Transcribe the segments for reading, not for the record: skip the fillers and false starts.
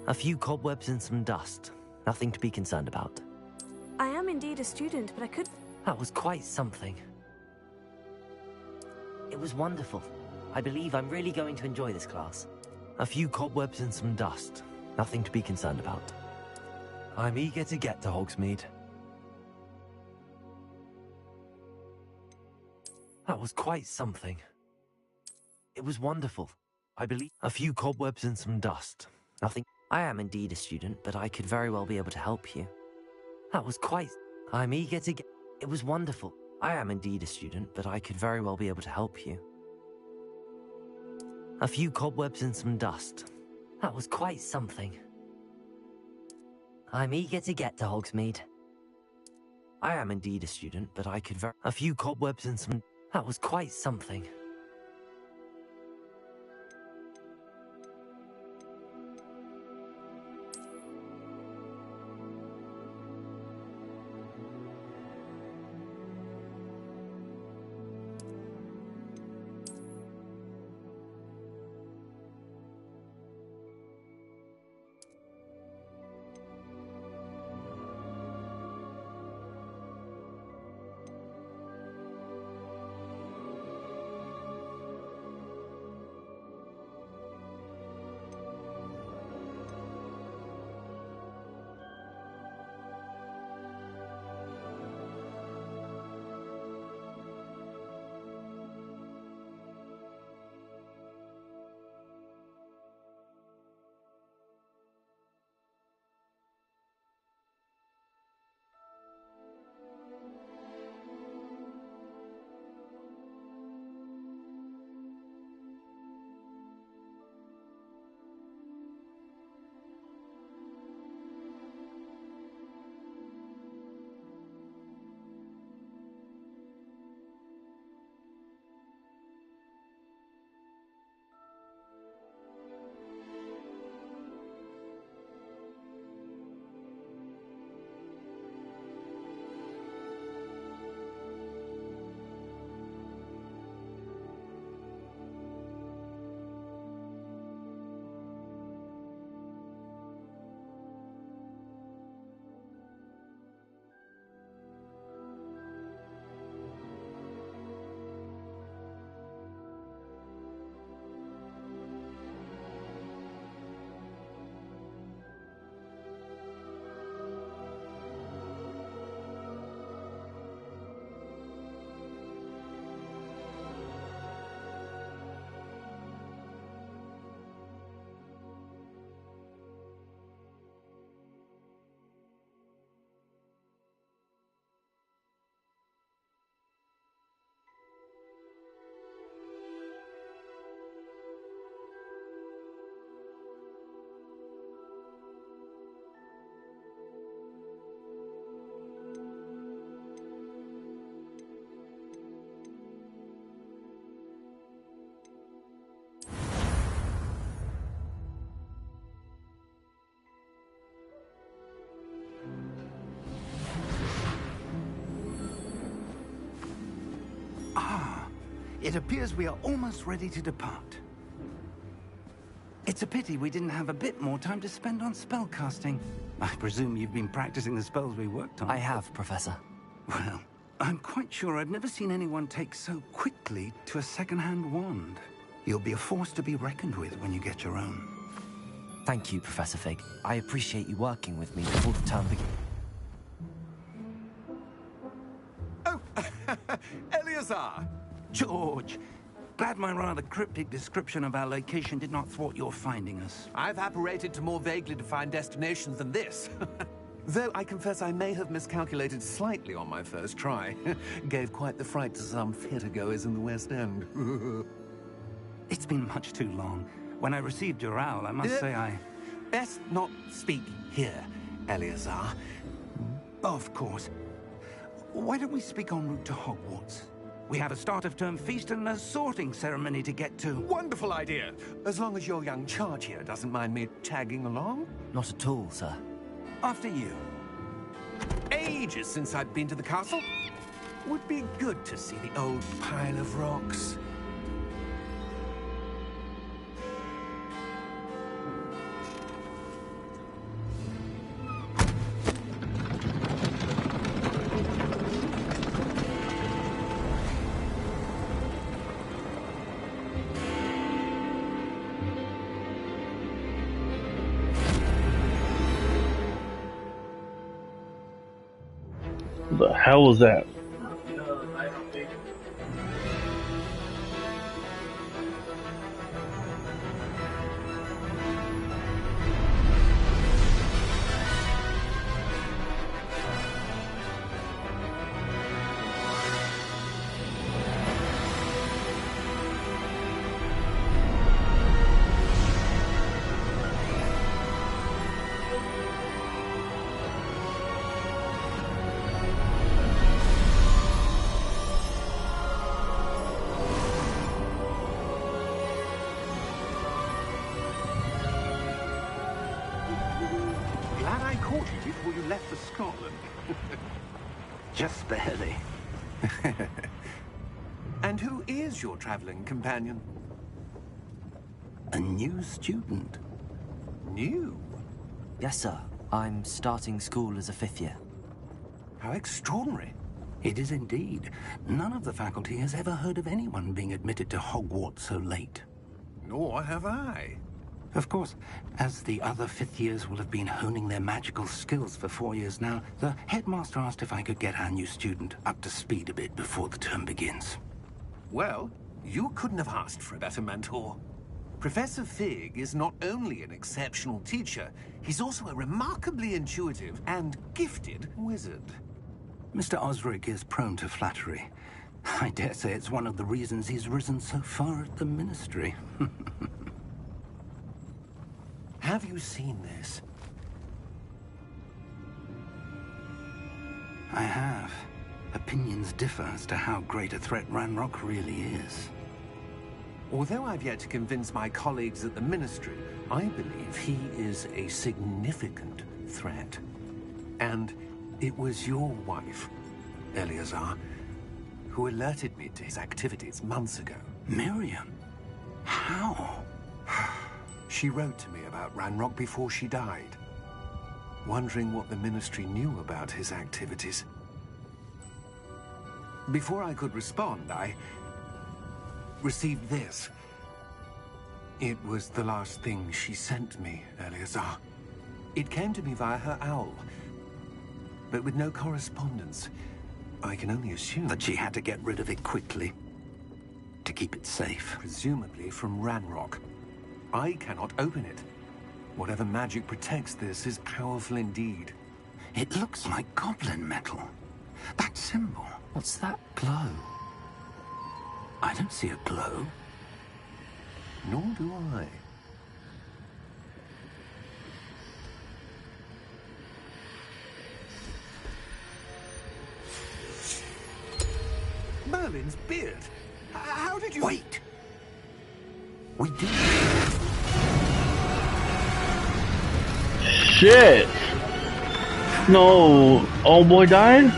A few cobwebs and some dust. Nothing to be concerned about. I am indeed a student, but I could... That was quite something. It was wonderful. I believe I'm really going to enjoy this class. A few cobwebs and some dust. Nothing to be concerned about. I'm eager to get to Hogsmeade. That was quite something. It was wonderful. I believe a few cobwebs and some dust. Nothing. I am indeed a student, but I could very well be able to help you. That was quite... I'm eager to get... It was wonderful. I am indeed a student, but I could very well be able to help you. A few cobwebs and some dust. That was quite something. I'm eager to get to Hogsmeade. I am indeed a student, but I could a few cobwebs and some... That was quite something. It appears we are almost ready to depart. It's a pity we didn't have a bit more time to spend on spellcasting. I presume you've been practicing the spells we worked on. I have, Professor. Well, I'm quite sure I've never seen anyone take so quickly to a second-hand wand. You'll be a force to be reckoned with when you get your own. Thank you, Professor Fig. I appreciate you working with me before the term begins. Oh, Eleazar! George, glad my rather cryptic description of our location did not thwart your finding us. I've apparated to more vaguely defined destinations than this. Though I confess I may have miscalculated slightly on my first try. Gave quite the fright to some theatergoers in the West End. It's been much too long. When I received your owl, I must say I... Best not speak here, Eleazar. Of course. Why don't we speak en route to Hogwarts? We have a start-of-term feast and a sorting ceremony to get to. Wonderful idea! As long as your young charge here doesn't mind me tagging along. Not at all, sir. After you. Ages since I'd been to the castle. Would be good to see the old pile of rocks. What the hell was that? Glad I caught you before you left for Scotland. Just barely. And who is your traveling companion? A new student. New? Yes, sir. I'm starting school as a 5th year. How extraordinary. It is indeed. None of the faculty has ever heard of anyone being admitted to Hogwarts so late. Nor have I. Of course, as the other 5th years will have been honing their magical skills for 4 years now, the headmaster asked if I could get our new student up to speed a bit before the term begins. Well, you couldn't have asked for a better mentor. Professor Fig is not only an exceptional teacher, he's also a remarkably intuitive and gifted wizard. Mr. Osric is prone to flattery. I dare say it's one of the reasons he's risen so far at the Ministry. Have you seen this? I have. Opinions differ as to how great a threat Ranrock really is. Although I've yet to convince my colleagues at the Ministry, I believe he is a significant threat. And it was your wife, Eleazar, who alerted me to his activities months ago. Miriam? How? She wrote to me about Ranrock before she died, wondering what the Ministry knew about his activities. Before I could respond, I received this. It was the last thing she sent me, Eleazar. It came to me via her owl, but with no correspondence. I can only assume That she had to get rid of it quickly, to keep it safe. presumably from Ranrock. I cannot open it. Whatever magic protects this is powerful indeed. It looks like goblin metal. That symbol. What's that glow? I don't see a glow. Nor do I. Merlin's beard. How did you... Wait! We did. Shit! No, old boy died?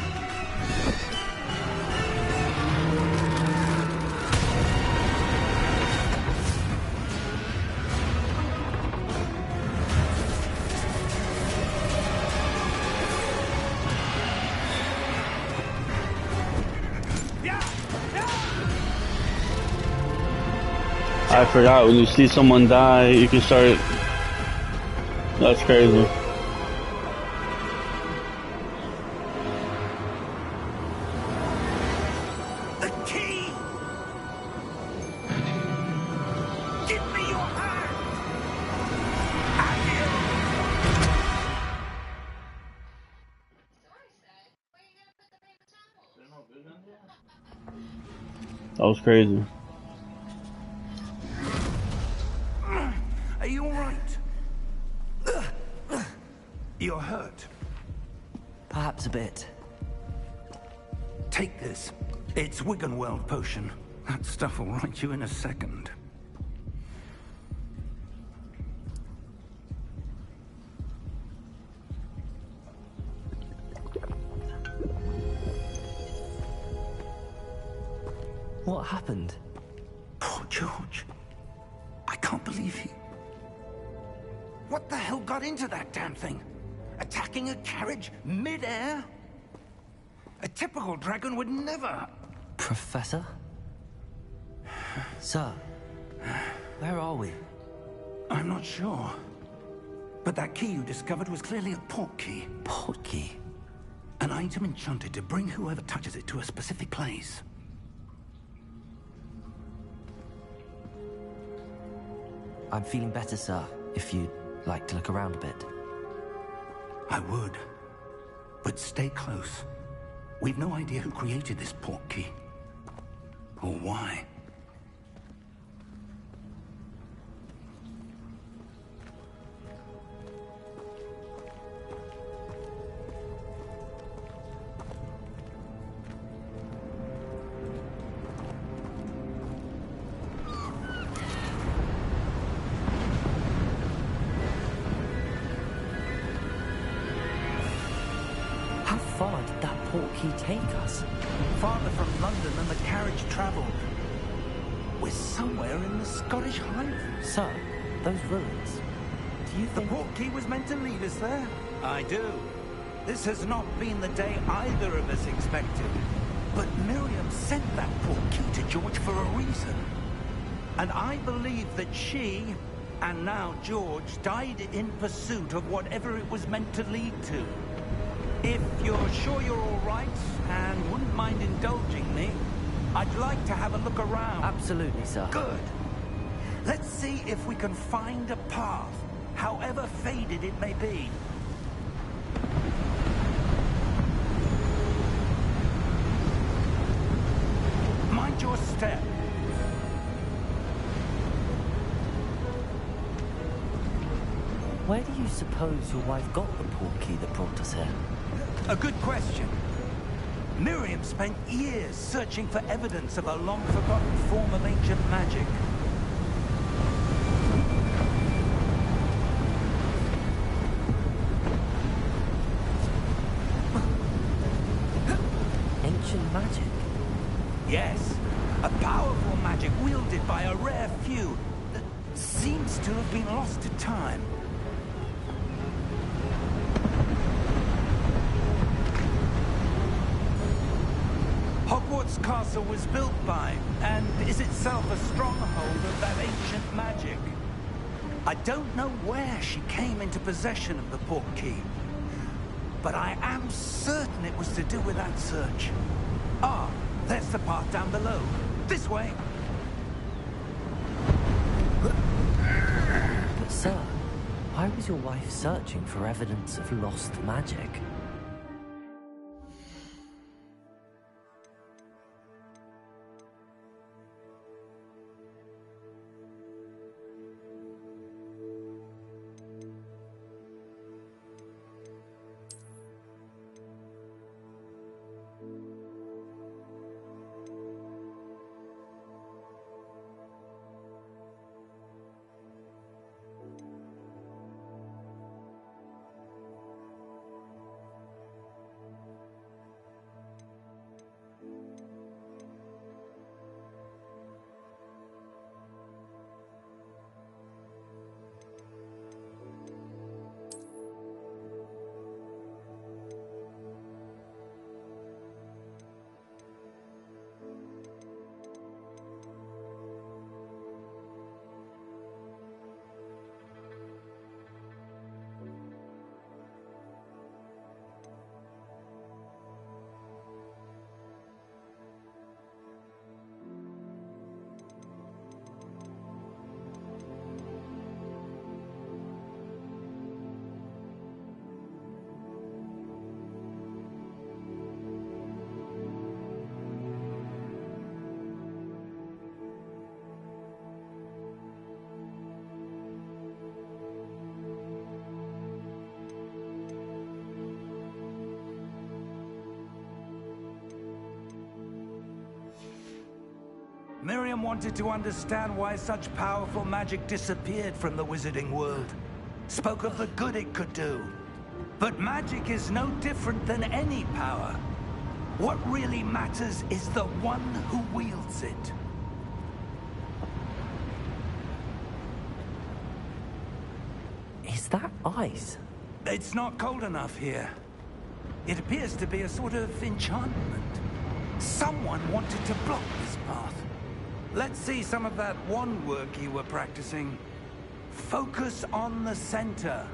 I forgot, when you see someone die, you can start... That's crazy. The key! Give me your hand! That was crazy. Are you all right? You're hurt. Perhaps a bit. Take this. It's Wiggenweld potion. That stuff will right you in a second. What happened? Poor George. I can't believe he... What the hell got into that damn thing? Attacking a carriage mid-air? A typical dragon would never... Professor? Sir, where are we? I'm not sure. But that key you discovered was clearly a port key. Portkey. An item enchanted to bring whoever touches it to a specific place. I'm feeling better, sir, if you'd like to look around a bit. I would. But stay close. We've no idea who created this portkey. Or why. How far did that portkey take us? Farther from London than the carriage travelled. We're somewhere in the Scottish Highlands. Sir, those ruins. Do you The think... portkey was meant to lead us there? I do. This has not been the day either of us expected. But Miriam sent that portkey to George for a reason. And I believe that she, and now George, died in pursuit of whatever it was meant to lead to. If you're sure you're all right, and wouldn't mind indulging me, I'd like to have a look around. Absolutely, sir. Good. Let's see if we can find a path, however faded it may be. Mind your step. Where do you suppose your wife got the portkey that brought us here? A good question. Miriam spent years searching for evidence of a long-forgotten form of ancient magic. Ancient magic? Yes, a powerful magic wielded by a rare few that seems to have been lost to time. Hogwarts Castle was built by, and is itself a stronghold of that ancient magic. I don't know where she came into possession of the portkey, but I am certain it was to do with that search. Ah, there's the path down below. This way. But sir, why was your wife searching for evidence of lost magic? Miriam wanted to understand why such powerful magic disappeared from the wizarding world. Spoke of the good it could do. But magic is no different than any power. What really matters is the one who wields it. Is that ice? It's not cold enough here. It appears to be a sort of enchantment. Someone wanted to block this path. Let's see some of that wand work you were practicing. Focus on the center.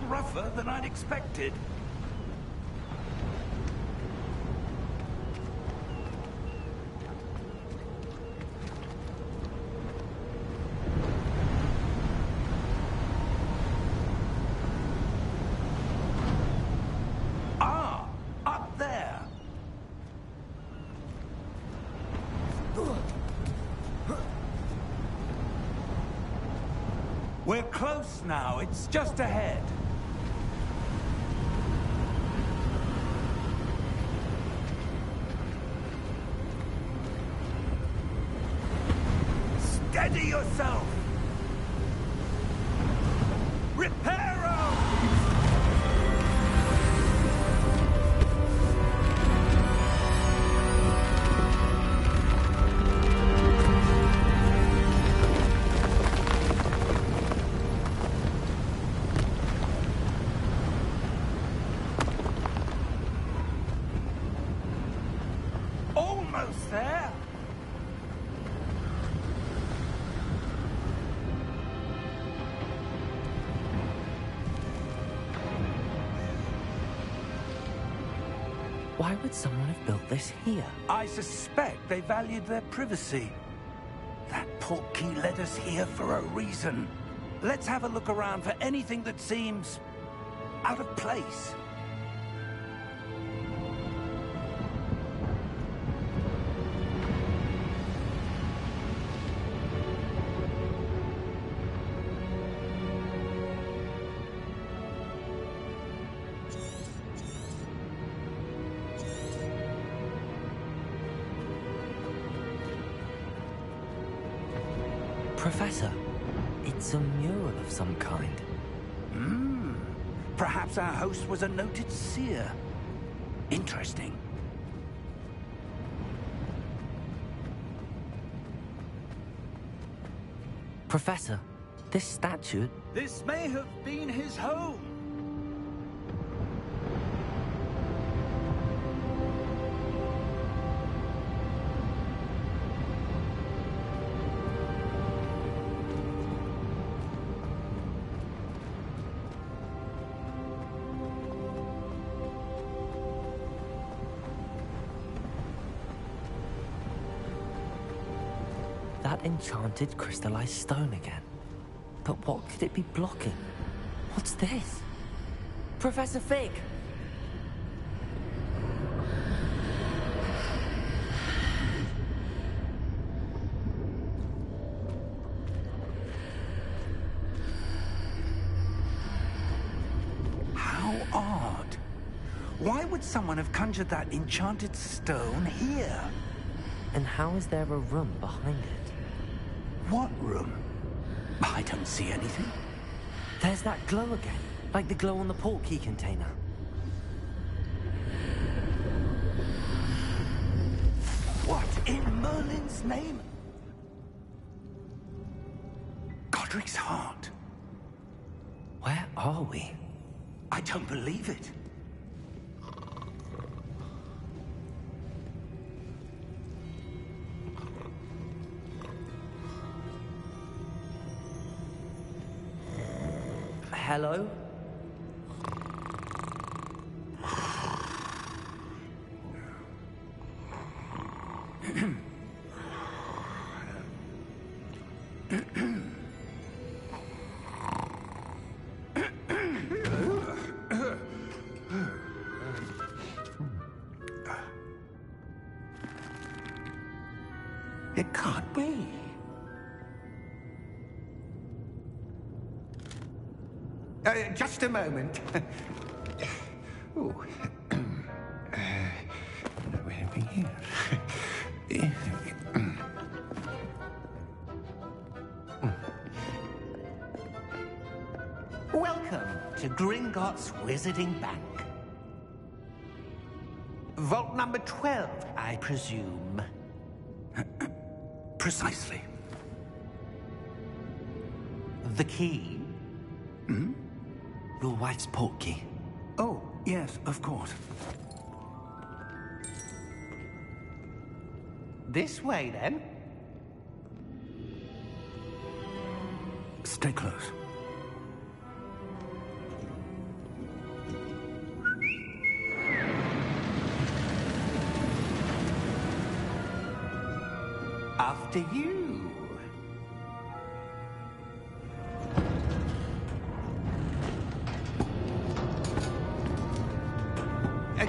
rougher than I'd expected. Ah, up there. We're close now. It's just ahead. Steady yourself! Reparo! Almost there! Why would someone have built this here? I suspect they valued their privacy. That portkey led us here for a reason. Let's have a look around for anything that seems out of place. Professor, it's a mural of some kind. Perhaps our host was a noted seer. Interesting. Professor, this statue... This may have been his home. That enchanted crystallized stone again. But what could it be blocking? What's this? Professor Fig! How odd. Why would someone have conjured that enchanted stone here? And how is there a room behind it? What room? I don't see anything. There's that glow again, like the glow on the portkey container. What in Merlin's name? Godric's heart. Where are we? I don't believe it. Hello? It can't be. Just a moment. Oh. Where are we here? Welcome to Gringotts Wizarding Bank. Vault number 12, I presume. Precisely. The key? Your wife's portkey. Oh, yes, of course. This way, then. Stay close. After you.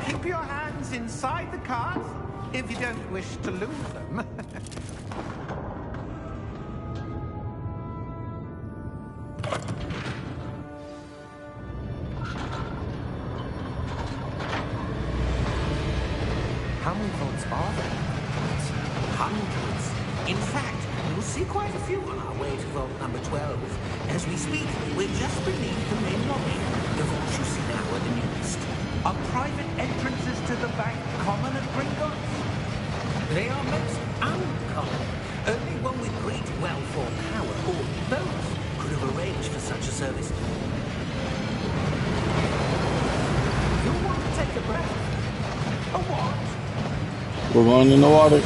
Keep your hands inside the cart if you don't wish to lose them. How many vaults are there? Hundreds. In fact, we'll see quite a few on our way to vault number 12. As we speak, we're just beneath the main lobby. The vaults you see now are the newest. Are private entrances to the bank common at Gringotts? They are most uncommon. Only one with great wealth or power, or both, could have arranged for such a service. You'll want to take a breath. A what? We're going in the water.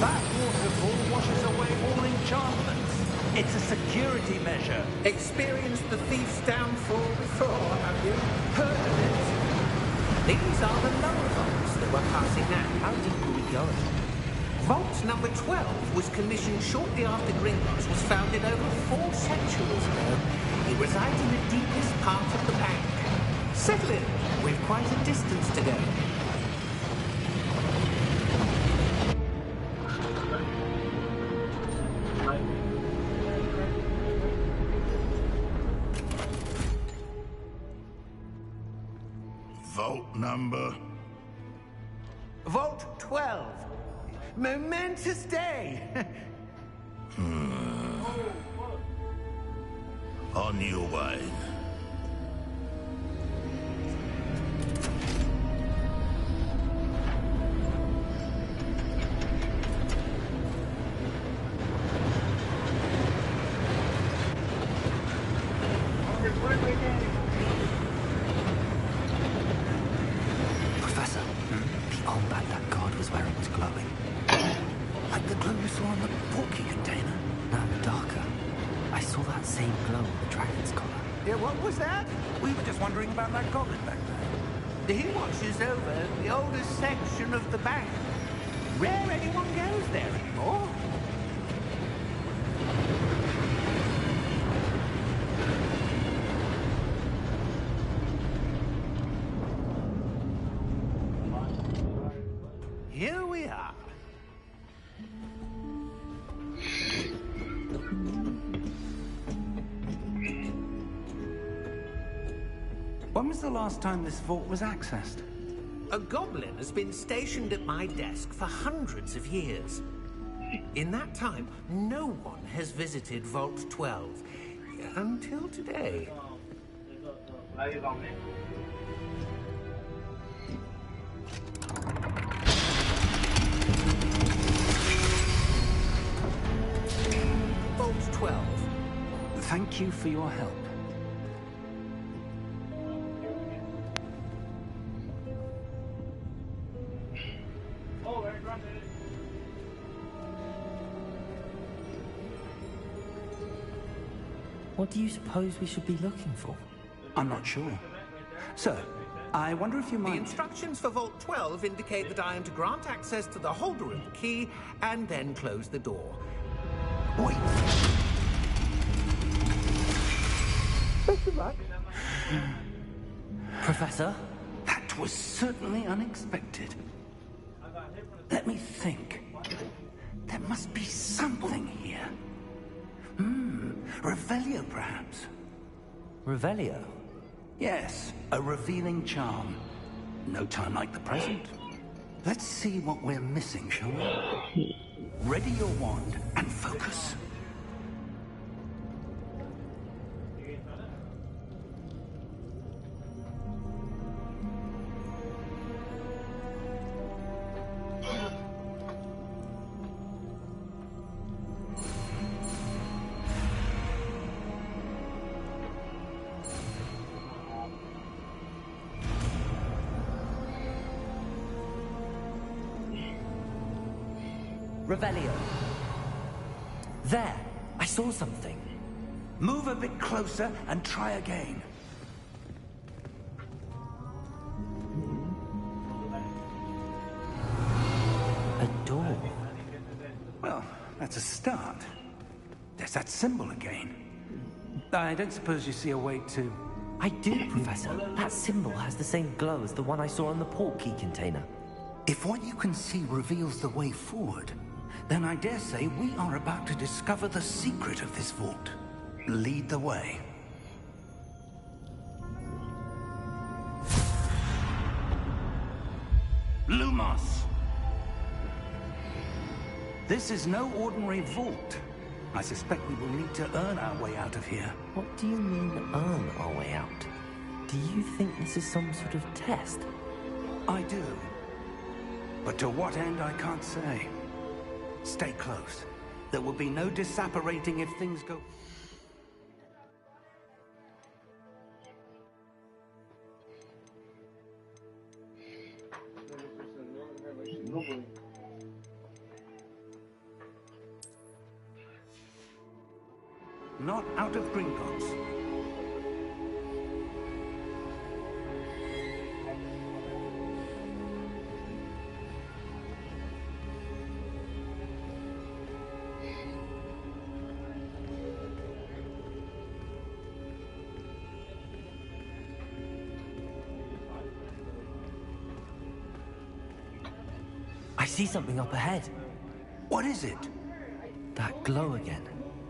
That waterfall washes away all enchantments. It's a security measure. Experienced the thief's downfall before, have you? Heard of it? These are the lower vaults that we're passing now. How deep are we going? Vault number 12 was commissioned shortly after Gringotts was founded over 4 centuries ago. It resides in the deepest part of the bank. Settle in. We've quite a distance to go. Vault number? Vault 12. Momentous day. On your way. Professor, the armband that guard was wearing was glowing. Like the glow you saw on the porky container. No, darker. I saw that same glow on the dragon's collar. Yeah, what was that? We were just wondering about that goblin back there. He watches over the oldest section of the bank. Rare anyone goes there anymore. Here we are. When was the last time this vault was accessed? A goblin has been stationed at my desk for hundreds of years. In that time, no one has visited Vault 12 until today. Vault 12. Thank you for your help. What do you suppose we should be looking for? I'm not sure. Sir, I wonder if you The might... instructions for Vault 12 indicate that I am to grant access to the holder of the key and then close the door. Wait. Professor? That was certainly unexpected. Let me think. There must be something here. Revelio, perhaps. Revelio? Yes, a revealing charm. No time like the present. Let's see what we're missing, shall we? Ready your wand and focus. Revelio. There! I saw something. Move a bit closer and try again. A door. Well, that's a start. There's that symbol again. I don't suppose you see a way to... I do, Professor. That symbol has the same glow as the one I saw on the port key container. If what you can see reveals the way forward, then I dare say we are about to discover the secret of this vault. Lead the way. Lumos! This is no ordinary vault. I suspect we will need to earn our way out of here. What do you mean, earn our way out? Do you think this is some sort of test? I do. But to what end, I can't say. Stay close. There will be no disapparating if things go... Not out of Gringotts. I see something up ahead. What is it? That glow again,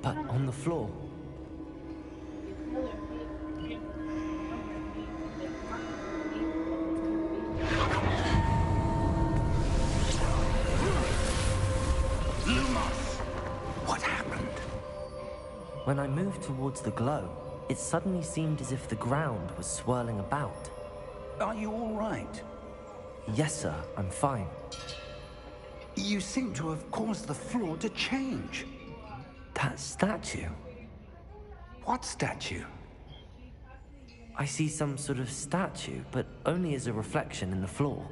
but on the floor. Lumos! What happened? When I moved towards the glow, it suddenly seemed as if the ground was swirling about. Are you all right? Yes, sir, I'm fine. You seem to have caused the floor to change. That statue? What statue? I see some sort of statue, but only as a reflection in the floor.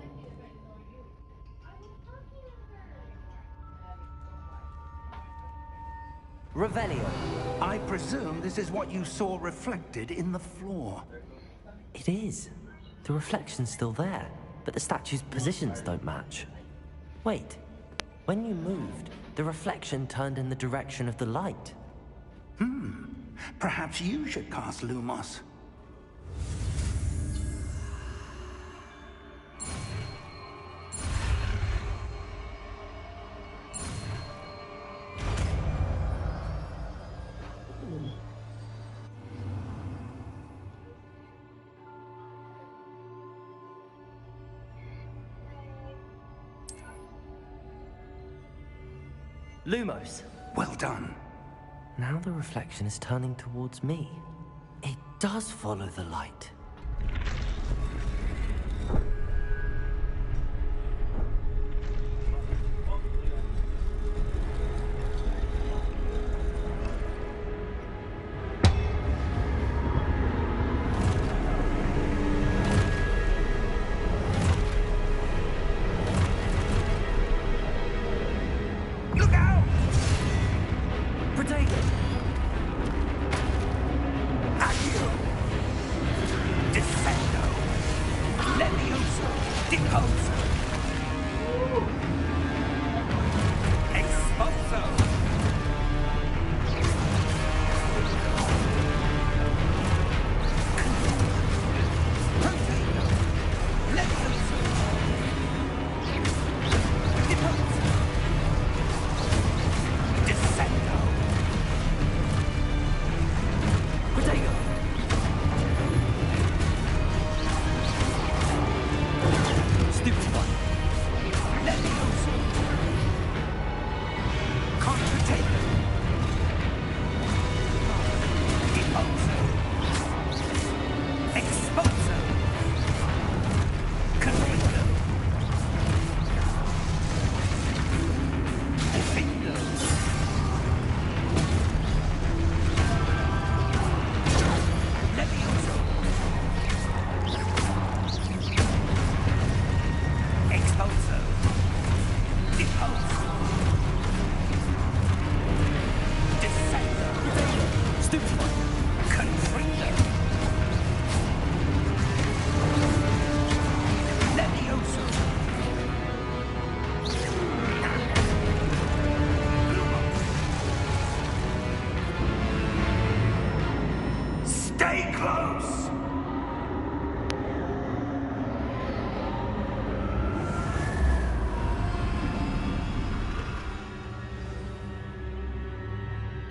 Revelio. I presume this is what you saw reflected in the floor. It is. The reflection's still there, but the statue's positions don't match. Wait. When you moved, the reflection turned in the direction of the light. Perhaps you should cast Lumos. Lumos. Well done. Now the reflection is turning towards me. It does follow the light. Look out! Protego! At you!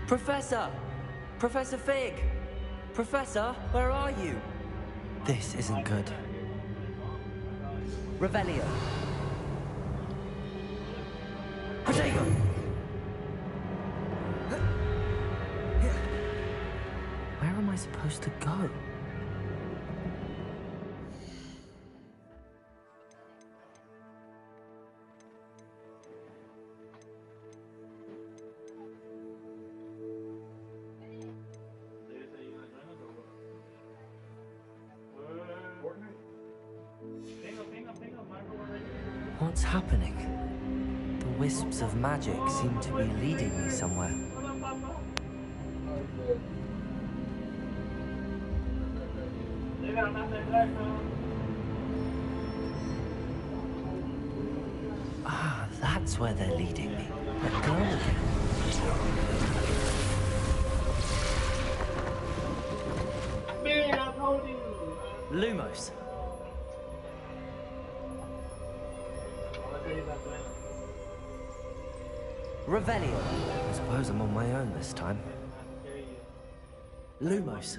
Professor! Professor Fig! Professor, where are you? This isn't good. Revelio. Protego! Where am I supposed to go? What's happening? The wisps of magic seem to be leading me somewhere. Ah, that's where they're leading me. Let go again. Lumos. Revelio. I suppose I'm on my own this time. Lumos.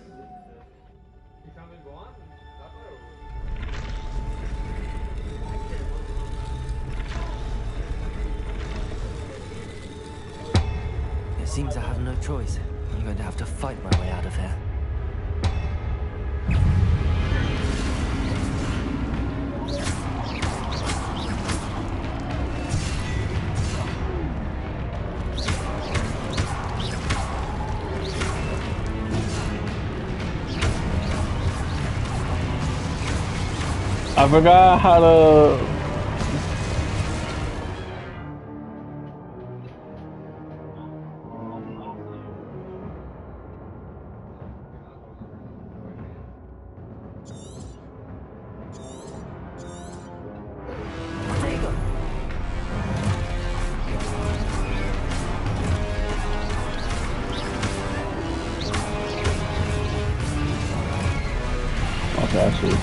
It seems I have no choice. I'm going to have to fight my way out of here. I forgot how to. Okay, I see.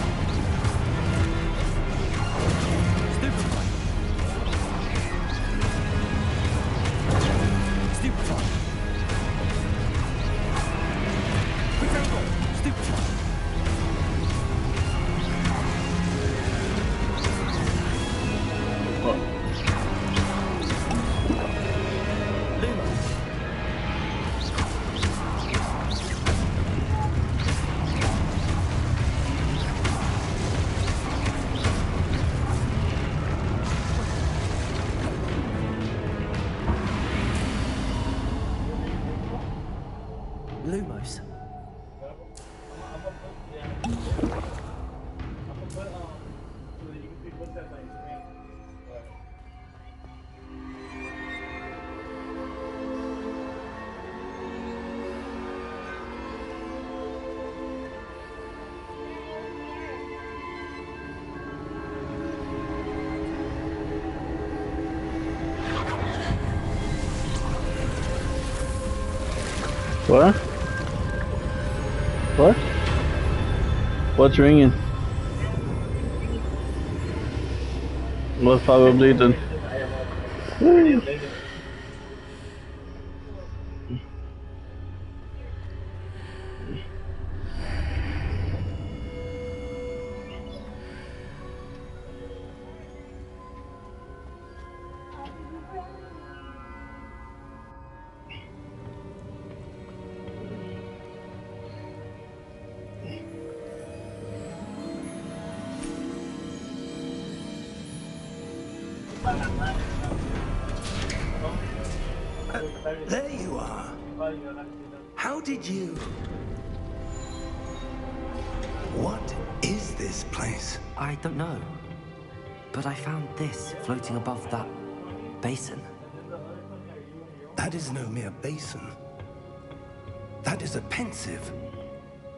Lumos. What? What? What's ringing? What's probably bleeding? There you are. How did you... What is this place? I don't know. But I found this floating above that basin. That is no mere basin. That is a pensive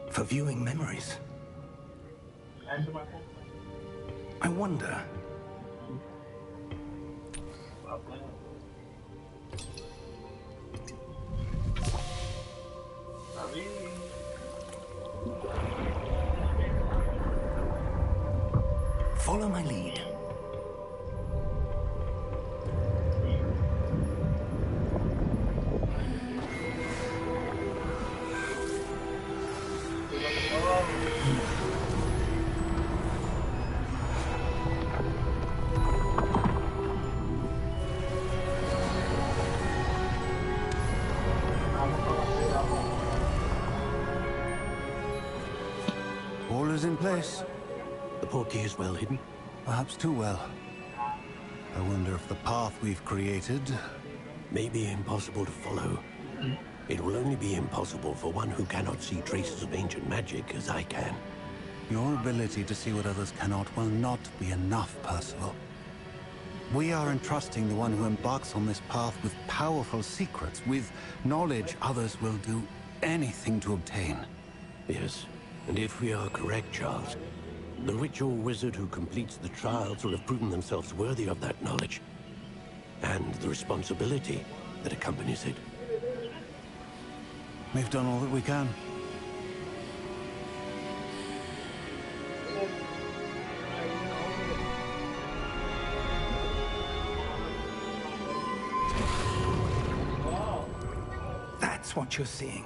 for viewing memories. I wonder... Follow my lead. is in place. The portkey is well hidden? Perhaps too well. I wonder if the path we've created... may be impossible to follow. It will only be impossible for one who cannot see traces of ancient magic as I can. Your ability to see what others cannot will not be enough, Percival. We are entrusting the one who embarks on this path with powerful secrets, with knowledge others will do anything to obtain. Yes, and if we are correct, Charles, the witch or wizard who completes the trials will have proven themselves worthy of that knowledge, and the responsibility that accompanies it. We've done all that we can. That's what you're seeing.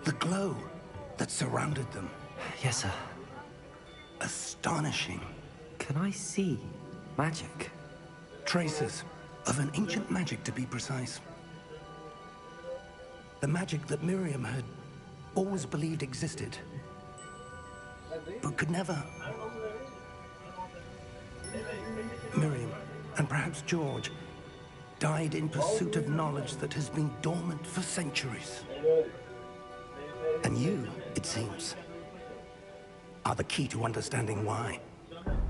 The glow that surrounded them. Yes, sir. Astonishing. Can I see magic? Traces of an ancient magic, to be precise. The magic that Miriam had always believed existed, but could never. Miriam, and perhaps George, died in pursuit of knowledge that has been dormant for centuries. And you, it seems, are the key to understanding why.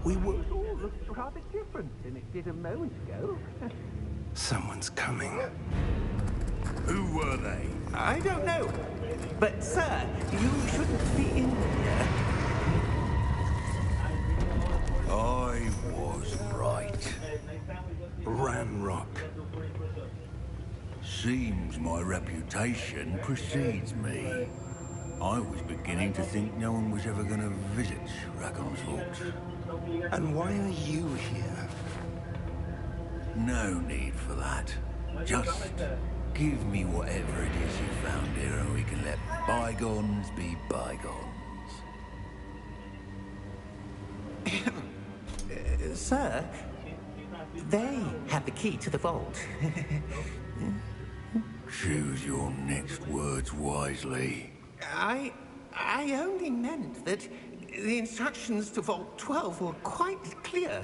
We would all look rather different than it did a moment ago. Someone's coming. Who were they? I don't know. But, sir, you shouldn't be in here. I was right. Ramrock. Seems my reputation precedes me. I was beginning to think no one was ever going to visit Ragon's vault. And why are you here? No need for that. Just give me whatever it is you found here and we can let bygones be bygones. Sir, they have the key to the vault. Choose your next words wisely. I only meant that the instructions to Vault 12 were quite clear.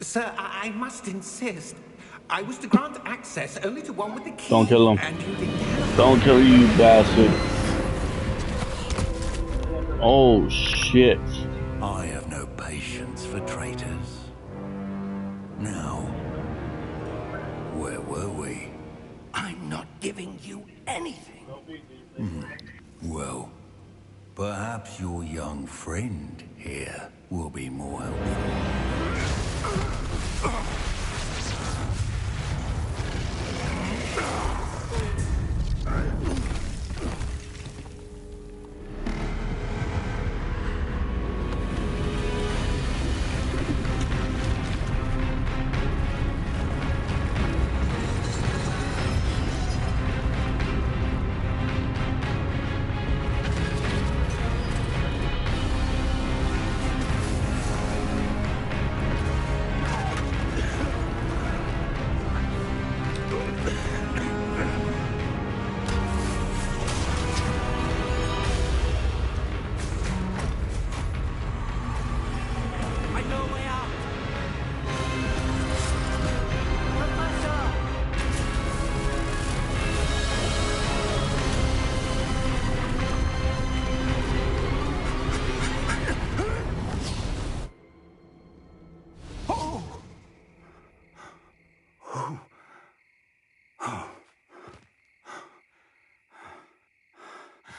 Sir, I must insist. I was to grant access only to one with the key. Don't kill him. And you didn't. Don't kill you, bastard. Oh, shit. I have no patience for traitors. Now, where were we? I'm not giving you anything. Well, perhaps your young friend here will be more helpful.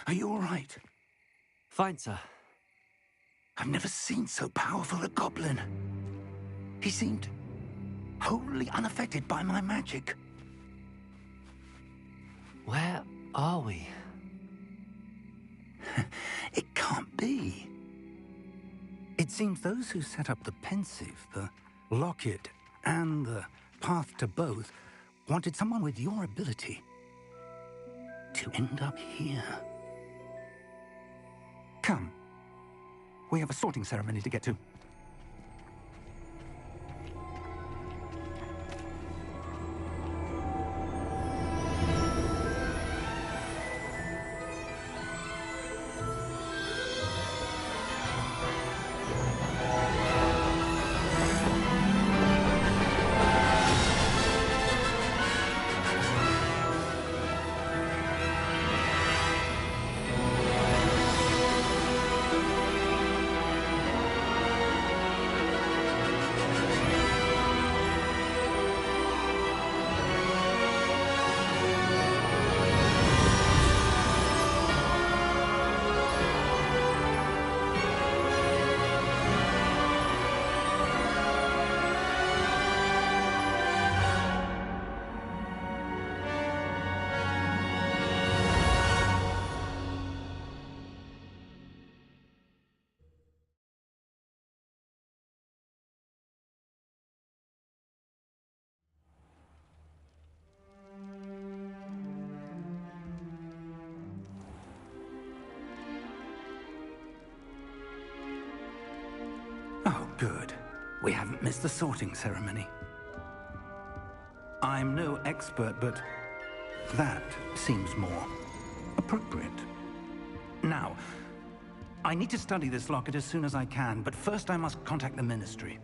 Are you all right? Fine, sir. I've never seen so powerful a goblin. He seemed wholly unaffected by my magic. Where are we? It can't be. It seems those who set up the pensive, the locket, and the path to both wanted someone with your ability to end up here. Come. We have a sorting ceremony to get to. Good. We haven't missed the sorting ceremony. I'm no expert, but that seems more appropriate. Now, I need to study this locket as soon as I can, but first I must contact the Ministry.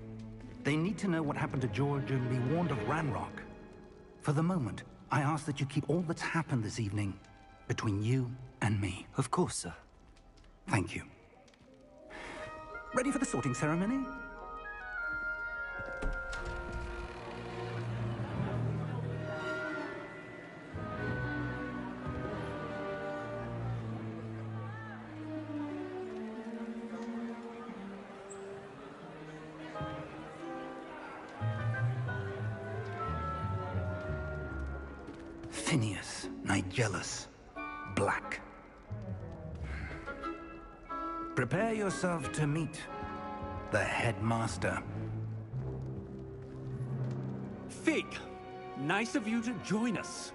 They need to know what happened to George and be warned of Ranrock. For the moment, I ask that you keep all that's happened this evening between you and me. Of course, sir. Thank you. Ready for the sorting ceremony? Phineas, Nigellus, Black. Prepare yourself to meet the headmaster. Fig, nice of you to join us.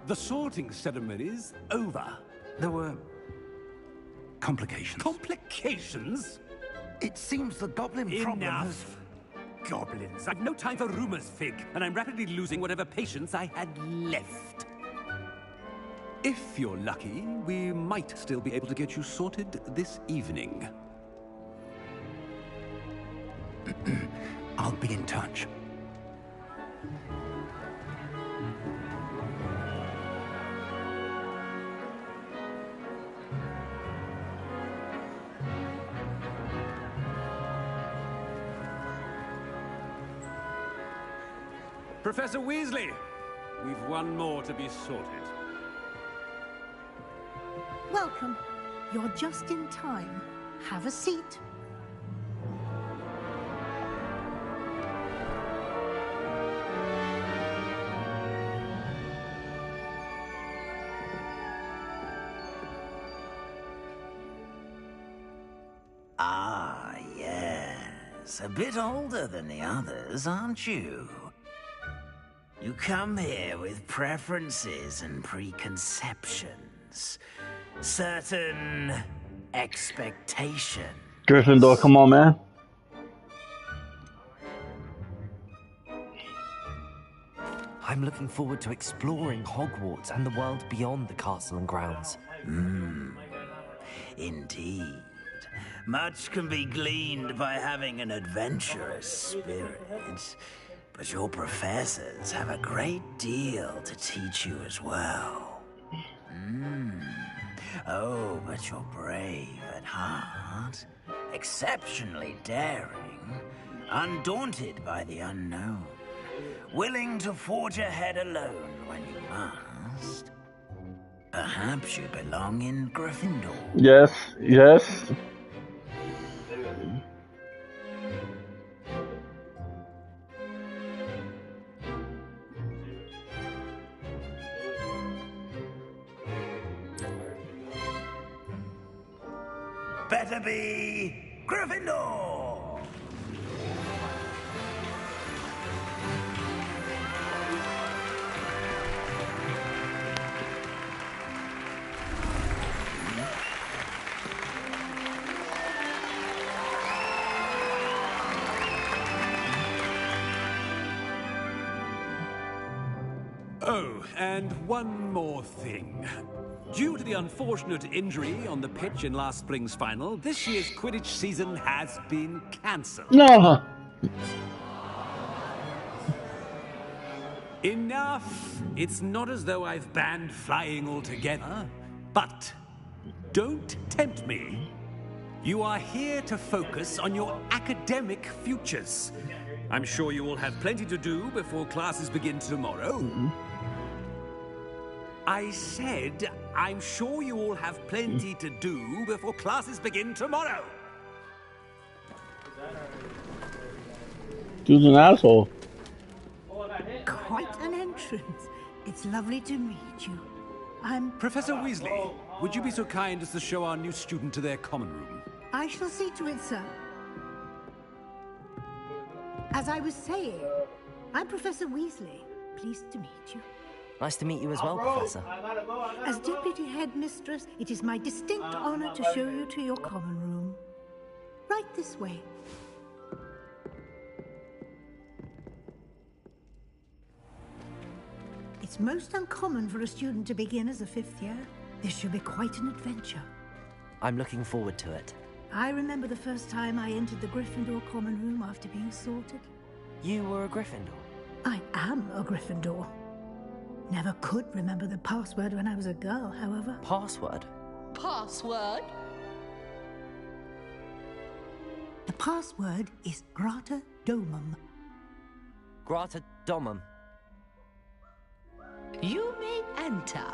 The sorting ceremony's over. There were complications. Complications? It seems the goblin problem has... Enough! Goblins. I've no time for rumors, Fig, and I'm rapidly losing whatever patience I had left. If you're lucky, we might still be able to get you sorted this evening. I'll be in touch. Professor Weasley, we've one more to be sorted. Welcome. You're just in time. Have a seat. Ah, yes. A bit older than the others, aren't you? You come here with preferences and preconceptions. Certain expectations. Gryffindor, come on, man. I'm looking forward to exploring Hogwarts and the world beyond the castle and grounds. Indeed. Much can be gleaned by having an adventurous spirit. But your professors have a great deal to teach you as well. Oh, but you're brave at heart, exceptionally daring, undaunted by the unknown, willing to forge ahead alone when you must. Perhaps you belong in Gryffindor. Yes, yes. Better be Gryffindor! Oh, and one more thing. Due to the unfortunate injury on the pitch in last spring's final, this year's Quidditch season has been cancelled. No. Enough! It's not as though I've banned flying altogether, but don't tempt me. You are here to focus on your academic futures. I'm sure you will have plenty to do before classes begin tomorrow. I said, I'm sure you all have plenty to do before classes begin tomorrow. Dude's an asshole. Quite an entrance. It's lovely to meet you. I'm... Professor Weasley, would you be so kind as to show our new student to their common room? I shall see to it, sir. As I was saying, I'm Professor Weasley. Pleased to meet you. Nice to meet you as well, Professor. As Deputy Headmistress, it is my distinct honor to show you to your common room. Right this way. It's most uncommon for a student to begin as a 5th year. This should be quite an adventure. I'm looking forward to it. I remember the first time I entered the Gryffindor common room after being sorted. You were a Gryffindor? I am a Gryffindor. Never could remember the password when I was a girl, however. Password? Password? The password is Grata Domum. Grata Domum. You may enter.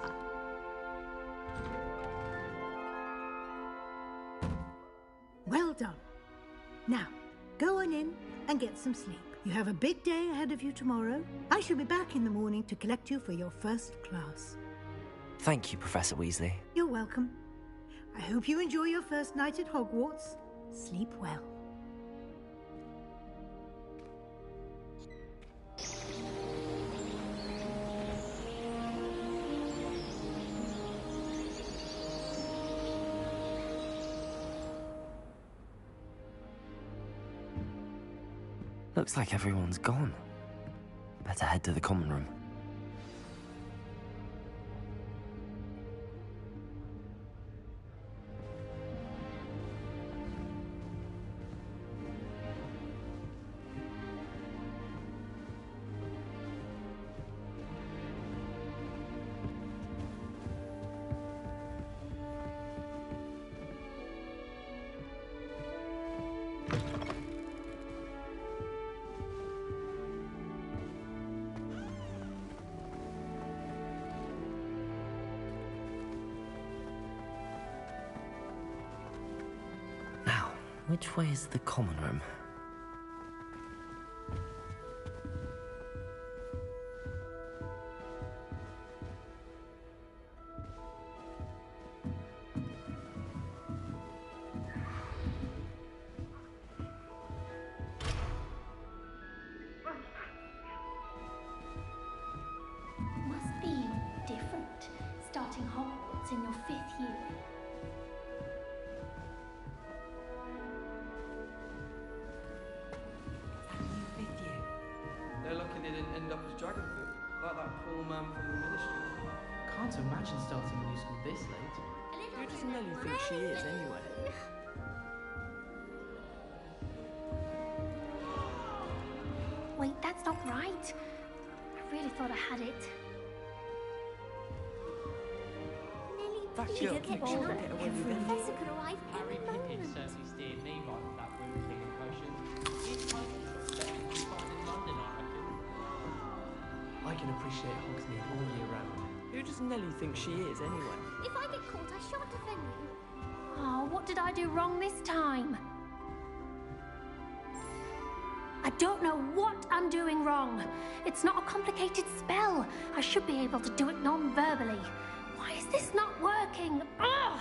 Well done. Now, go on in and get some sleep. You have a big day ahead of you tomorrow. I shall be back in the morning to collect you for your first class. Thank you, Professor Weasley. You're welcome. I hope you enjoy your first night at Hogwarts. Sleep well. Looks like everyone's gone. Better head to the common room. Which way is the common room? Must be different, starting Hogwarts in your 5th year. They're lucky they didn't end up as Dragonfoot, like that poor man from the Ministry. Can't imagine starting a new school this late. Who does Nelly think she is, anyway? Wait, that's not right. I really thought I had it. That's your picture. Professor could arrive Harry any Pippin moment. certainly steered me right with that room cleaning potion. It's like better than you find in London, I reckon. I can appreciate Hogsmeade all year round. Who does Nelly think she is, anyway? If I get caught, I shan't offend you. Oh, what did I do wrong this time? I don't know what I'm doing wrong. It's not a complicated spell. I should be able to do it non-verbally. Why is this not working? Ugh!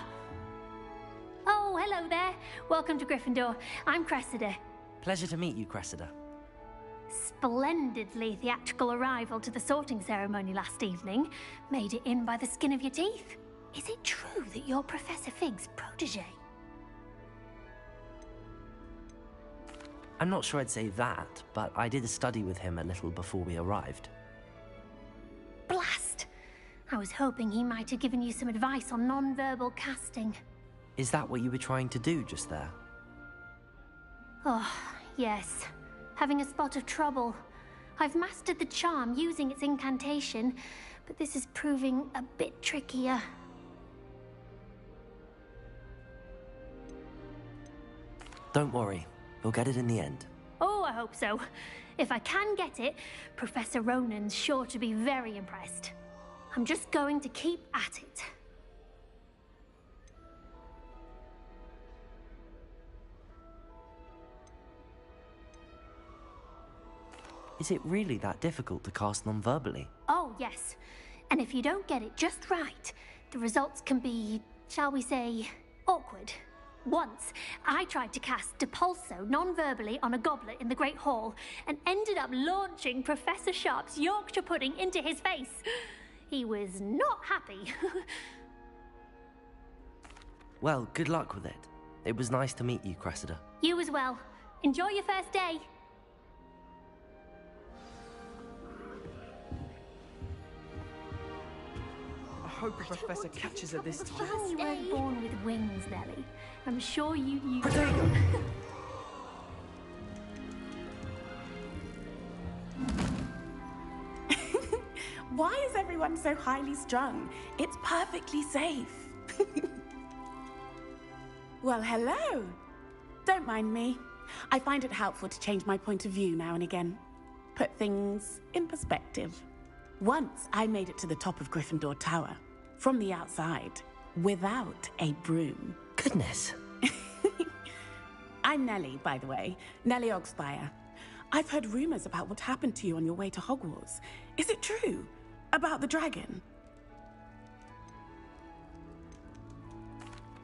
Oh, hello there. Welcome to Gryffindor. I'm Cressida. Pleasure to meet you, Cressida. Splendidly theatrical arrival to the sorting ceremony last evening. Made it in by the skin of your teeth. Is it true that you're Professor Fig's protege? I'm not sure I'd say that, but I did study with him a little before we arrived. Blast! I was hoping he might have given you some advice on non-verbal casting. Is that what you were trying to do just there? Oh, yes. Having a spot of trouble. I've mastered the charm using its incantation, but this is proving a bit trickier. Don't worry, you'll get it in the end. Oh, I hope so. If I can get it, Professor Ronan's sure to be very impressed. I'm just going to keep at it. Is it really that difficult to cast non-verbally? Oh, yes. And if you don't get it just right, the results can be, shall we say, awkward. Once, I tried to cast Depulso non-verbally on a goblet in the Great Hall and ended up launching Professor Sharp's Yorkshire pudding into his face. He was not happy. Well, good luck with it. It was nice to meet you, Cressida. You as well. Enjoy your first day. hope the professor catches her this time. You weren't born with wings, Nelly. I'm sure you... Protego! Why is everyone so highly strung? It's perfectly safe. Well, hello. Don't mind me. I find it helpful to change my point of view now and again. Put things in perspective. Once I made it to the top of Gryffindor Tower, from the outside, without a broom. Goodness. I'm Nellie, by the way. Nellie Ogspire. I've heard rumors about what happened to you on your way to Hogwarts. Is it true? About the dragon?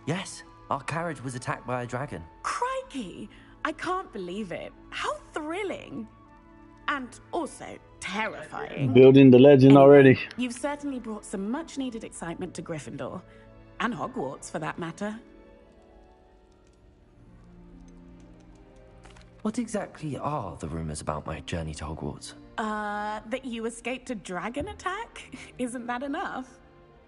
Yes, our carriage was attacked by a dragon. Crikey! I can't believe it. How thrilling. And also terrifying. Building the legend already. You've certainly brought some much-needed excitement to Gryffindor. And Hogwarts, for that matter. What exactly are the rumors about my journey to Hogwarts? That you escaped a dragon attack? Isn't that enough?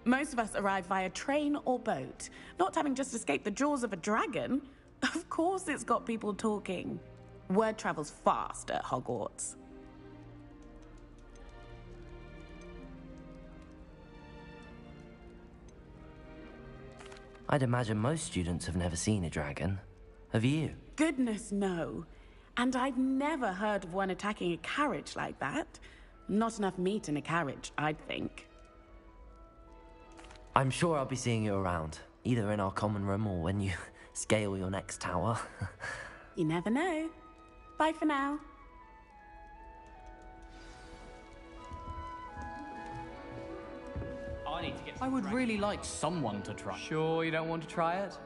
Most of us arrive via train or boat. Not having just escaped the jaws of a dragon. Of course it's got people talking. Word travels fast at Hogwarts. I'd imagine most students have never seen a dragon. Have you? Goodness, no. And I've never heard of one attacking a carriage like that. Not enough meat in a carriage, I'd think. I'm sure I'll be seeing you around, either in our common room or when you scale your next tower. You never know. Bye for now. I would really like someone to try. Sure you don't want to try it?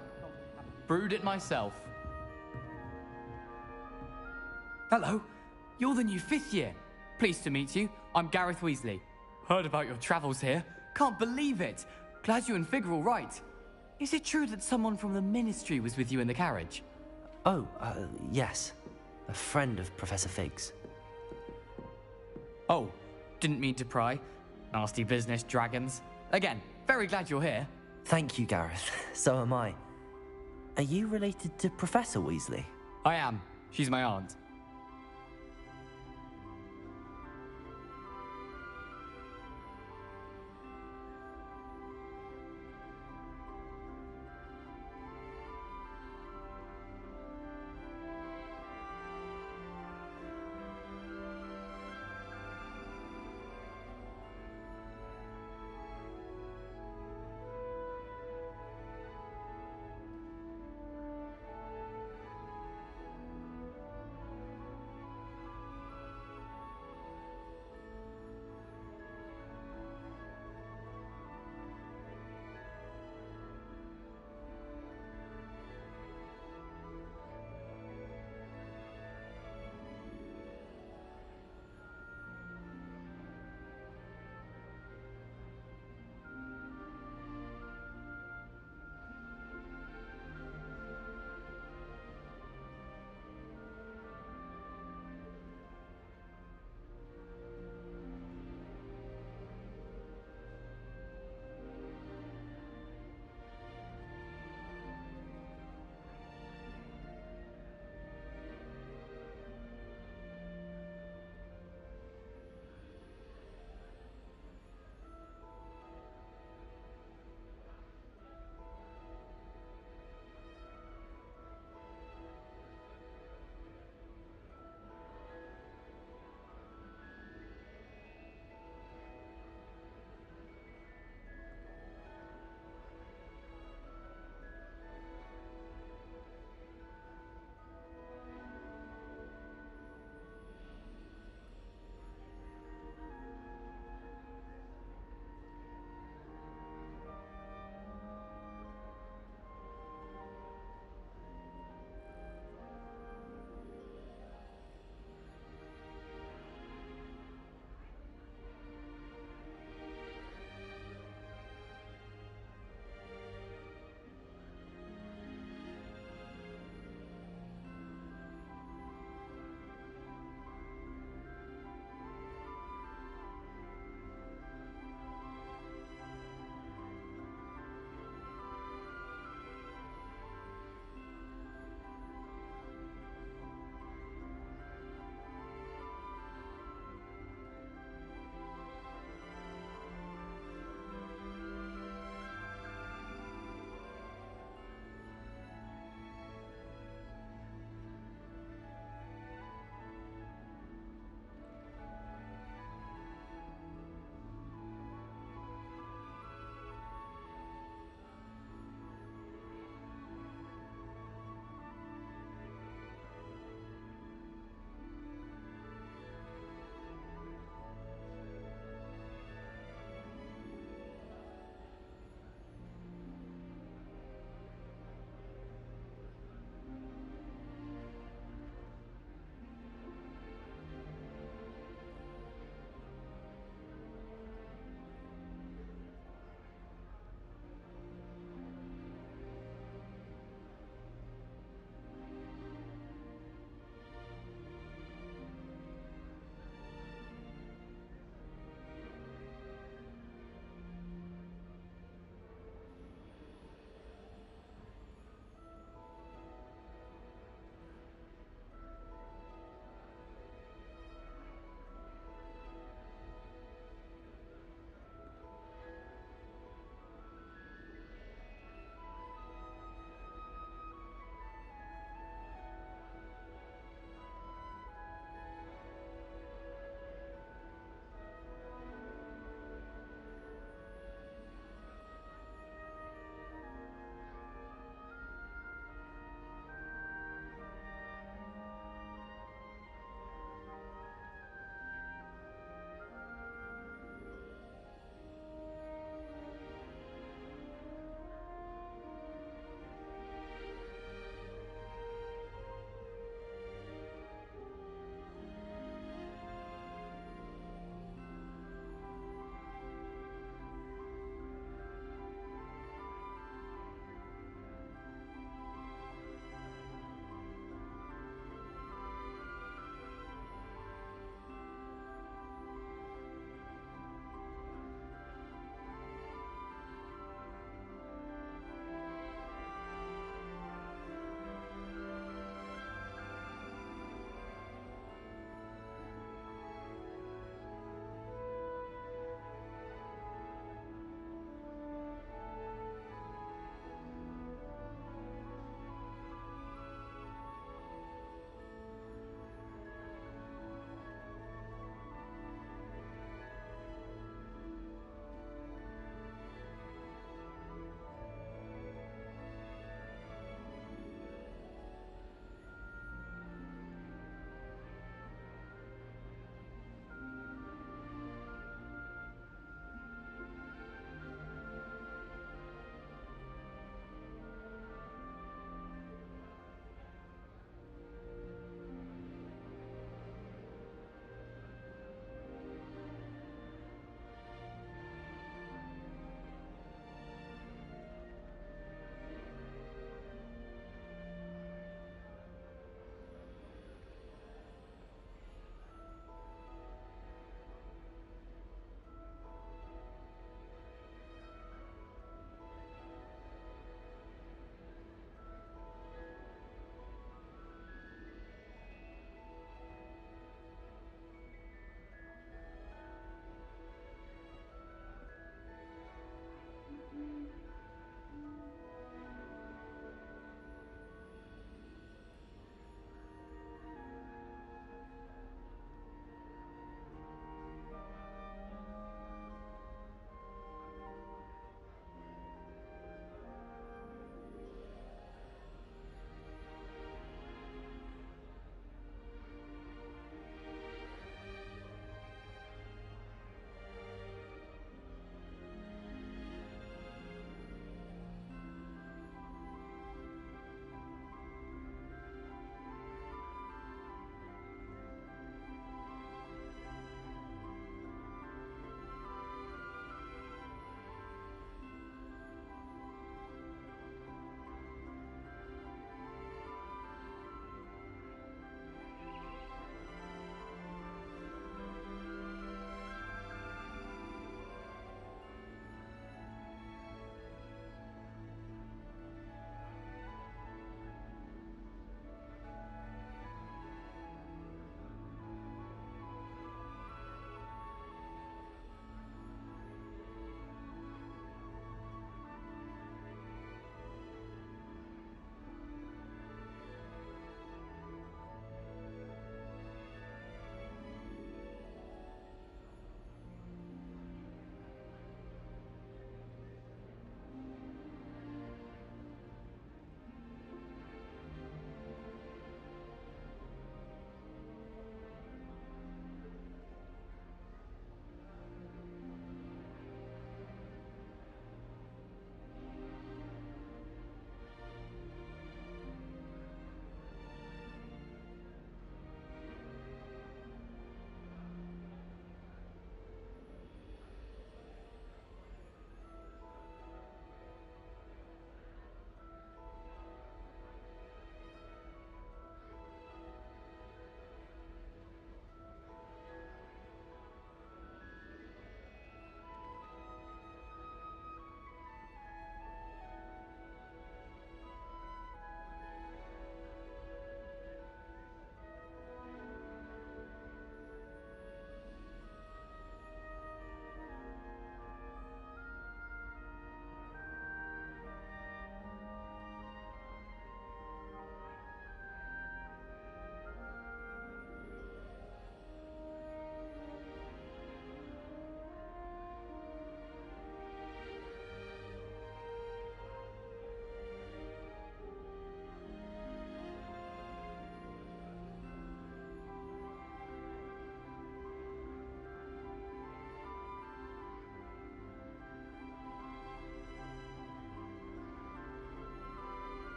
Brewed it myself. Hello, you're the new 5th year. Pleased to meet you. I'm Gareth Weasley. Heard about your travels here. Can't believe it. Glad you and Fig are all right. Is it true that someone from the Ministry was with you in the carriage? Oh, yes. A friend of Professor Fig's. Oh, didn't mean to pry. Nasty business, dragons. Again, very glad you're here. Thank you, Gareth. So am I. Are you related to Professor Weasley? I am. She's my aunt.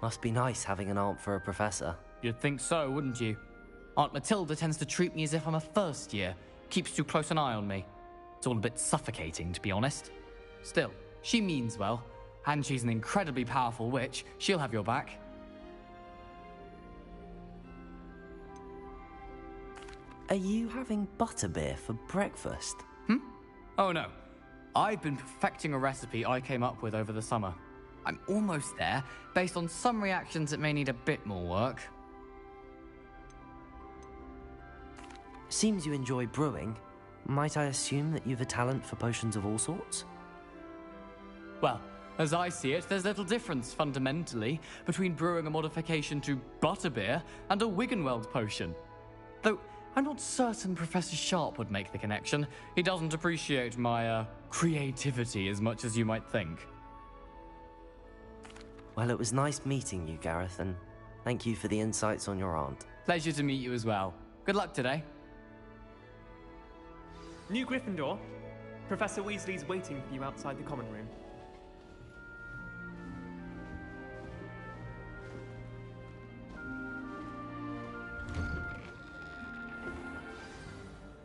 Must be nice having an aunt for a professor. You'd think so, wouldn't you? Aunt Matilda tends to treat me as if I'm a first year, keeps too close an eye on me. It's all a bit suffocating, to be honest. Still, she means well, and she's an incredibly powerful witch. She'll have your back. Are you having butterbeer for breakfast? Oh no. I've been perfecting a recipe I came up with over the summer. I'm almost there. Based on some reactions, it may need a bit more work. Seems you enjoy brewing. Might I assume that you've a talent for potions of all sorts? Well, as I see it, there's little difference, fundamentally, between brewing a modification to butterbeer and a Wiggenweld potion. Though, I'm not certain Professor Sharp would make the connection. He doesn't appreciate my, creativity as much as you might think. Well, it was nice meeting you, Gareth, and thank you for the insights on your aunt. Pleasure to meet you as well. Good luck today. New Gryffindor. Professor Weasley's waiting for you outside the common room.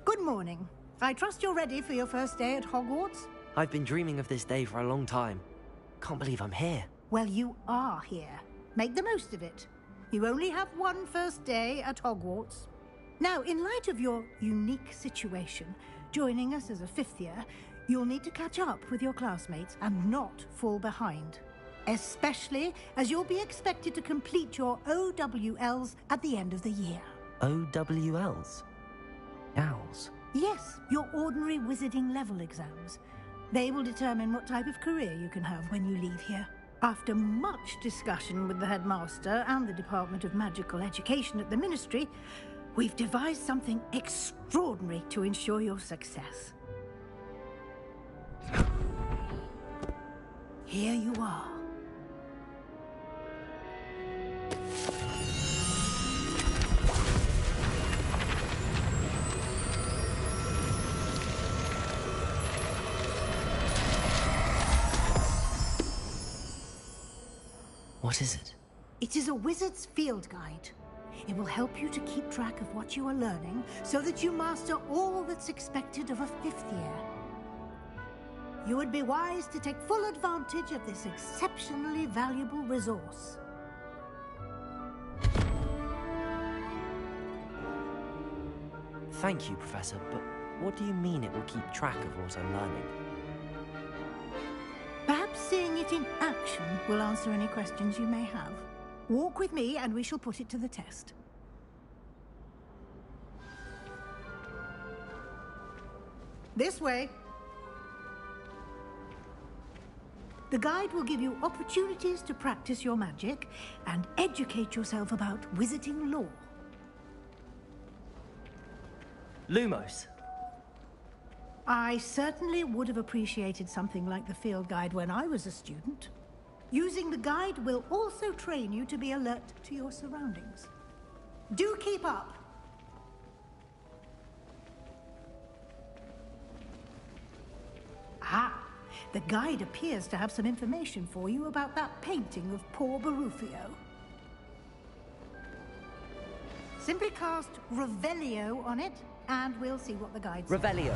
Good morning. I trust you're ready for your first day at Hogwarts? I've been dreaming of this day for a long time. Can't believe I'm here. Well, you are here. Make the most of it. You only have one first day at Hogwarts. Now, in light of your unique situation, joining us as a fifth year, you'll need to catch up with your classmates and not fall behind. Especially as you'll be expected to complete your OWLs at the end of the year. OWLs? Owls? Yes, your ordinary wizarding level exams. They will determine what type of career you can have when you leave here. After much discussion with the headmaster and the Department of Magical Education at the Ministry, we've devised something extraordinary to ensure your success. Here you are. What is it? It is a wizard's field guide. It will help you to keep track of what you are learning so that you master all that's expected of a fifth year. You would be wise to take full advantage of this exceptionally valuable resource. Thank you, Professor, but what do you mean it will keep track of what I'm learning? Perhaps seeing it in action will answer any questions you may have. Walk with me and we shall put it to the test. This way. The guide will give you opportunities to practice your magic and educate yourself about wizarding lore. Lumos. I certainly would have appreciated something like the field guide when I was a student. Using the guide will also train you to be alert to your surroundings. Do keep up! Ah, the guide appears to have some information for you about that painting of poor Barufio. Simply cast Revelio on it, and we'll see what the guide says. Revelio.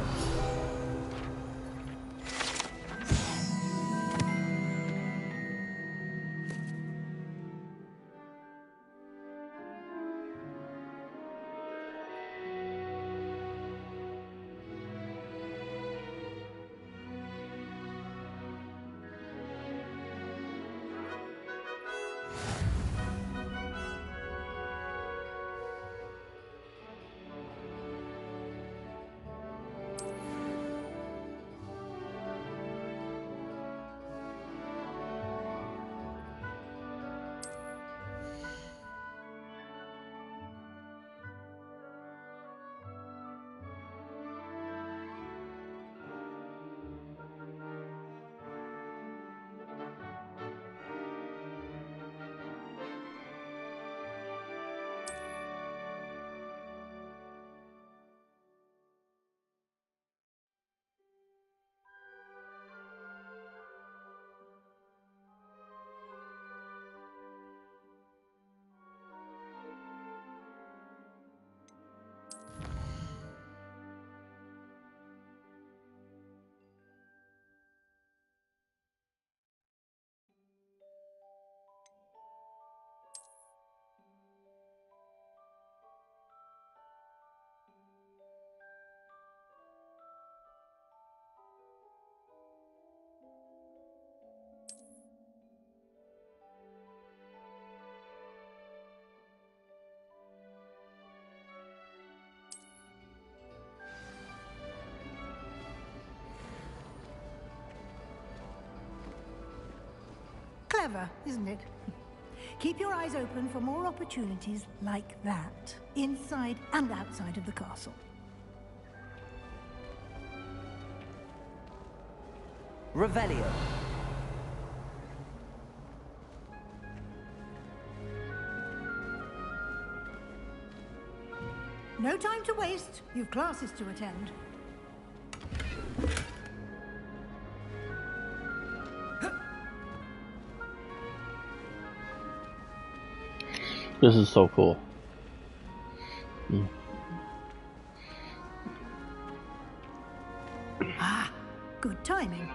Clever, isn't it? Keep your eyes open for more opportunities like that, inside and outside of the castle. Revelio. No time to waste. You've classes to attend. This is so cool. Ah, good timing.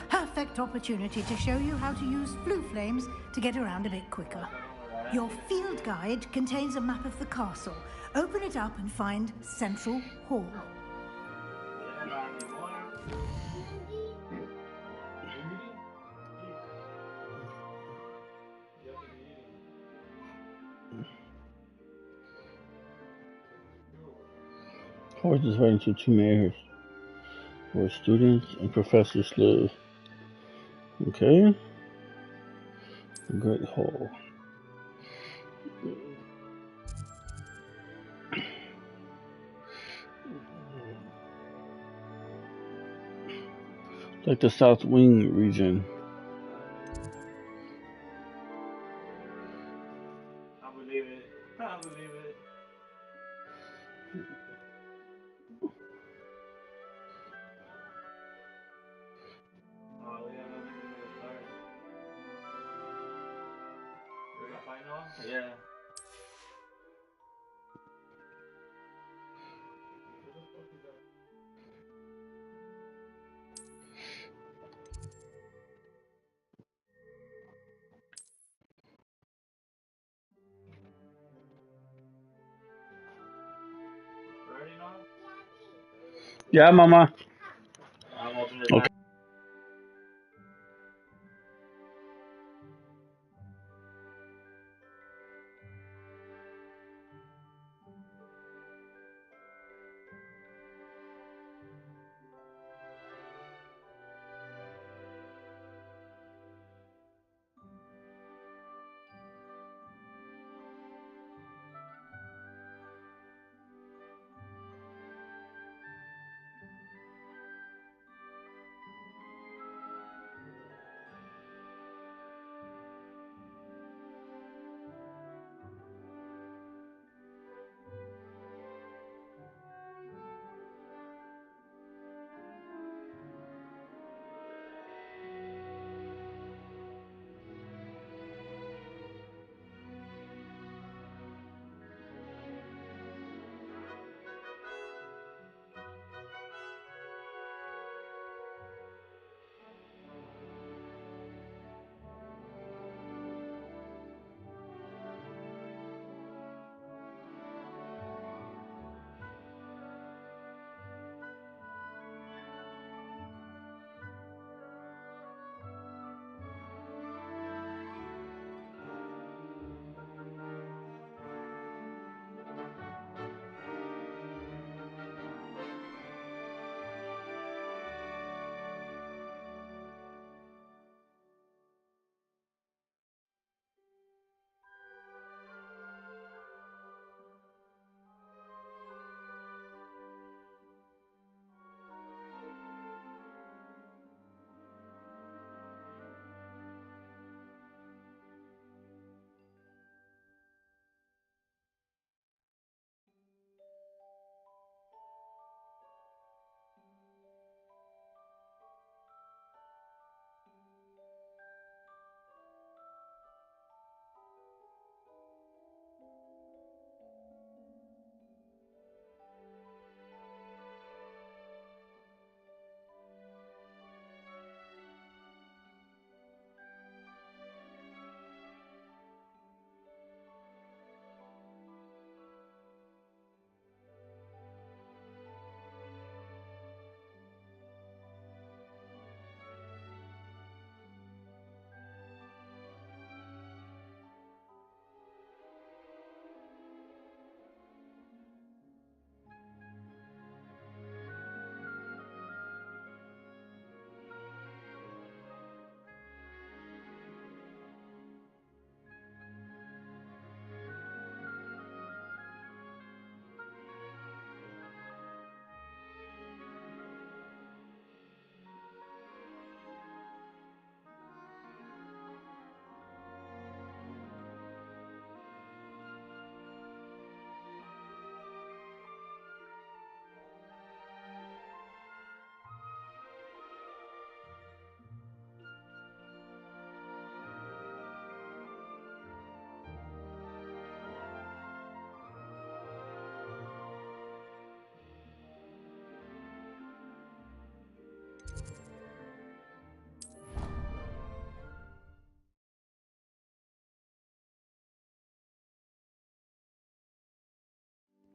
Perfect opportunity to show you how to use flue flames to get around a bit quicker. Your field guide contains a map of the castle. Open it up and find Central Hall. Hogwarts is divided into two mayors, where students and professors live. Okay. The Great Hall. Like the South Wing region. I believe it. I believe it. Oh, yeah, I think we're gonna start. We're gonna fight now? Yeah. Ready now? Yeah, Mama. I'm opening it Okay. back.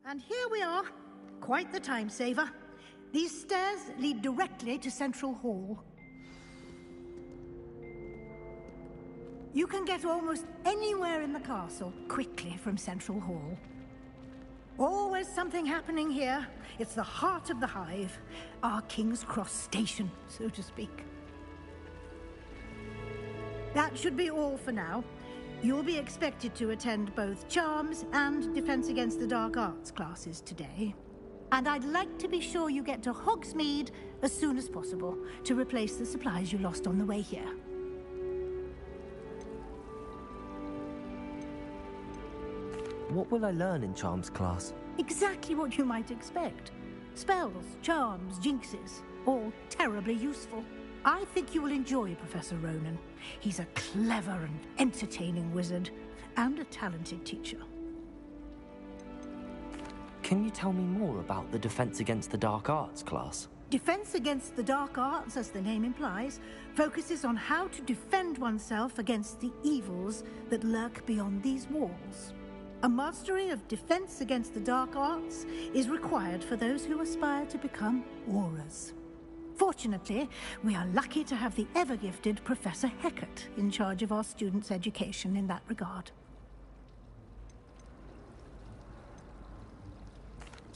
And here we are. Quite the time saver. These stairs lead directly to Central Hall. You can get almost anywhere in the castle quickly from Central Hall. Always something happening here. It's the heart of the Hive. Our King's Cross station, so to speak. That should be all for now. You'll be expected to attend both Charms and Defense Against the Dark Arts classes today. And I'd like to be sure you get to Hogsmeade as soon as possible to replace the supplies you lost on the way here. What will I learn in Charms class? Exactly what you might expect. Spells, charms, jinxes, all terribly useful. I think you will enjoy Professor Ronan. He's a clever and entertaining wizard, and a talented teacher. Can you tell me more about the Defense Against the Dark Arts class? Defense Against the Dark Arts, as the name implies, focuses on how to defend oneself against the evils that lurk beyond these walls. A mastery of Defense Against the Dark Arts is required for those who aspire to become Aurors. Fortunately, we are lucky to have the ever-gifted Professor Hecat in charge of our students' education in that regard.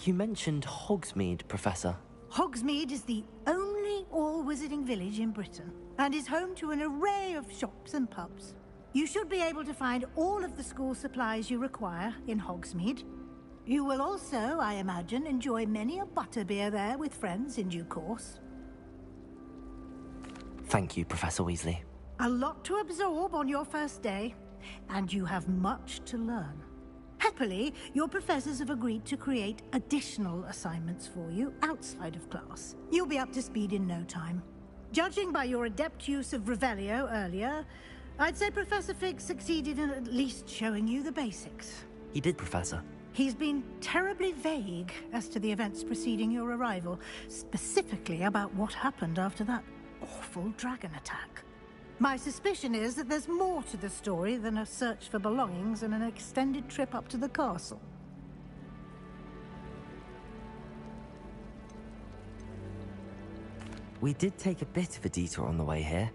You mentioned Hogsmeade, Professor. Hogsmeade is the only all-wizarding village in Britain, and is home to an array of shops and pubs. You should be able to find all of the school supplies you require in Hogsmeade. You will also, I imagine, enjoy many a butterbeer there with friends in due course. Thank you, Professor Weasley. A lot to absorb on your first day, and you have much to learn. Happily, your professors have agreed to create additional assignments for you outside of class. You'll be up to speed in no time. Judging by your adept use of Revelio earlier, I'd say Professor Fig succeeded in at least showing you the basics. He did, Professor. He's been terribly vague as to the events preceding your arrival, specifically about what happened after that awful dragon attack. My suspicion is that there's more to the story than a search for belongings and an extended trip up to the castle. We did take a bit of a detour on the way here.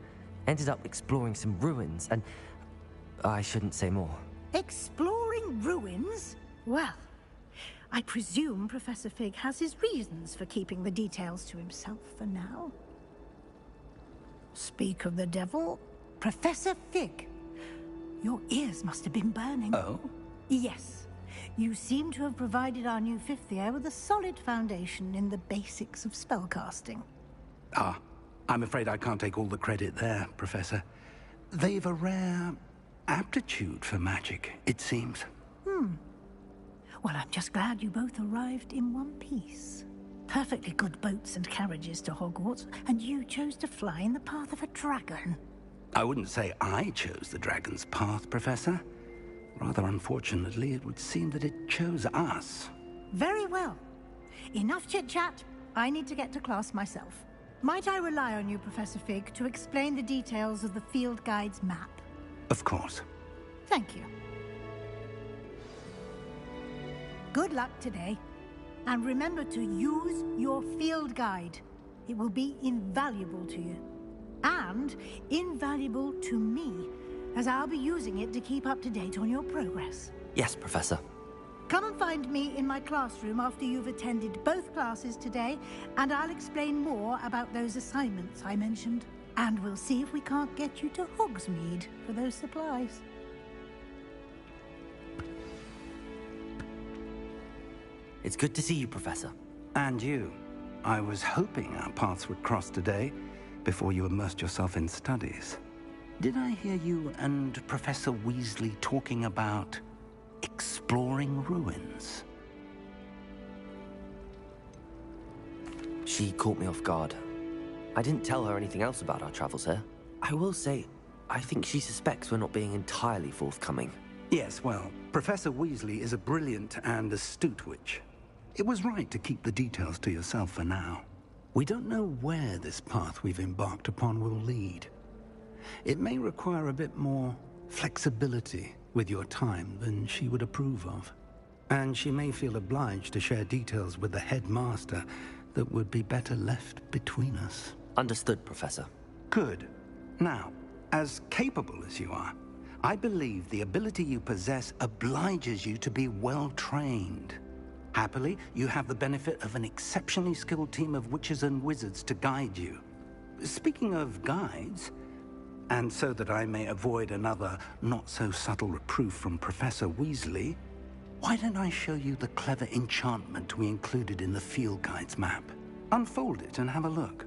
Ended up exploring some ruins and... I shouldn't say more. Exploring ruins? Well, I presume Professor Fig has his reasons for keeping the details to himself for now. Speak of the devil, Professor Fig. Your ears must have been burning. Oh? Yes. You seem to have provided our new fifth year with a solid foundation in the basics of spellcasting. Ah, I'm afraid I can't take all the credit there, Professor. They've a rare aptitude for magic, it seems. Well, I'm just glad you both arrived in one piece. Perfectly good boats and carriages to Hogwarts, and you chose to fly in the path of a dragon. I wouldn't say I chose the dragon's path, Professor. Rather unfortunately, it would seem that it chose us. Very well. Enough chit-chat. I need to get to class myself. Might I rely on you, Professor Fig, to explain the details of the field guide's map? Of course. Thank you. Good luck today. And remember to use your field guide. It will be invaluable to you. And invaluable to me, as I'll be using it to keep up to date on your progress. Yes, Professor. Come and find me in my classroom after you've attended both classes today, and I'll explain more about those assignments I mentioned. And we'll see if we can't get you to Hogsmeade for those supplies. It's good to see you, Professor. And you. I was hoping our paths would cross today, before you immersed yourself in studies. Did I hear you and Professor Weasley talking about exploring ruins? She caught me off guard. I didn't tell her anything else about our travels here. I will say, I think she suspects we're not being entirely forthcoming. Yes, well, Professor Weasley is a brilliant and astute witch. It was right to keep the details to yourself for now. We don't know where this path we've embarked upon will lead. It may require a bit more flexibility with your time than she would approve of. And she may feel obliged to share details with the headmaster that would be better left between us. Understood, Professor. Good. Now, as capable as you are, I believe the ability you possess obliges you to be well trained. Happily, you have the benefit of an exceptionally skilled team of witches and wizards to guide you. Speaking of guides, and so that I may avoid another not-so-subtle reproof from Professor Weasley, why don't I show you the clever enchantment we included in the field guide's map? Unfold it and have a look.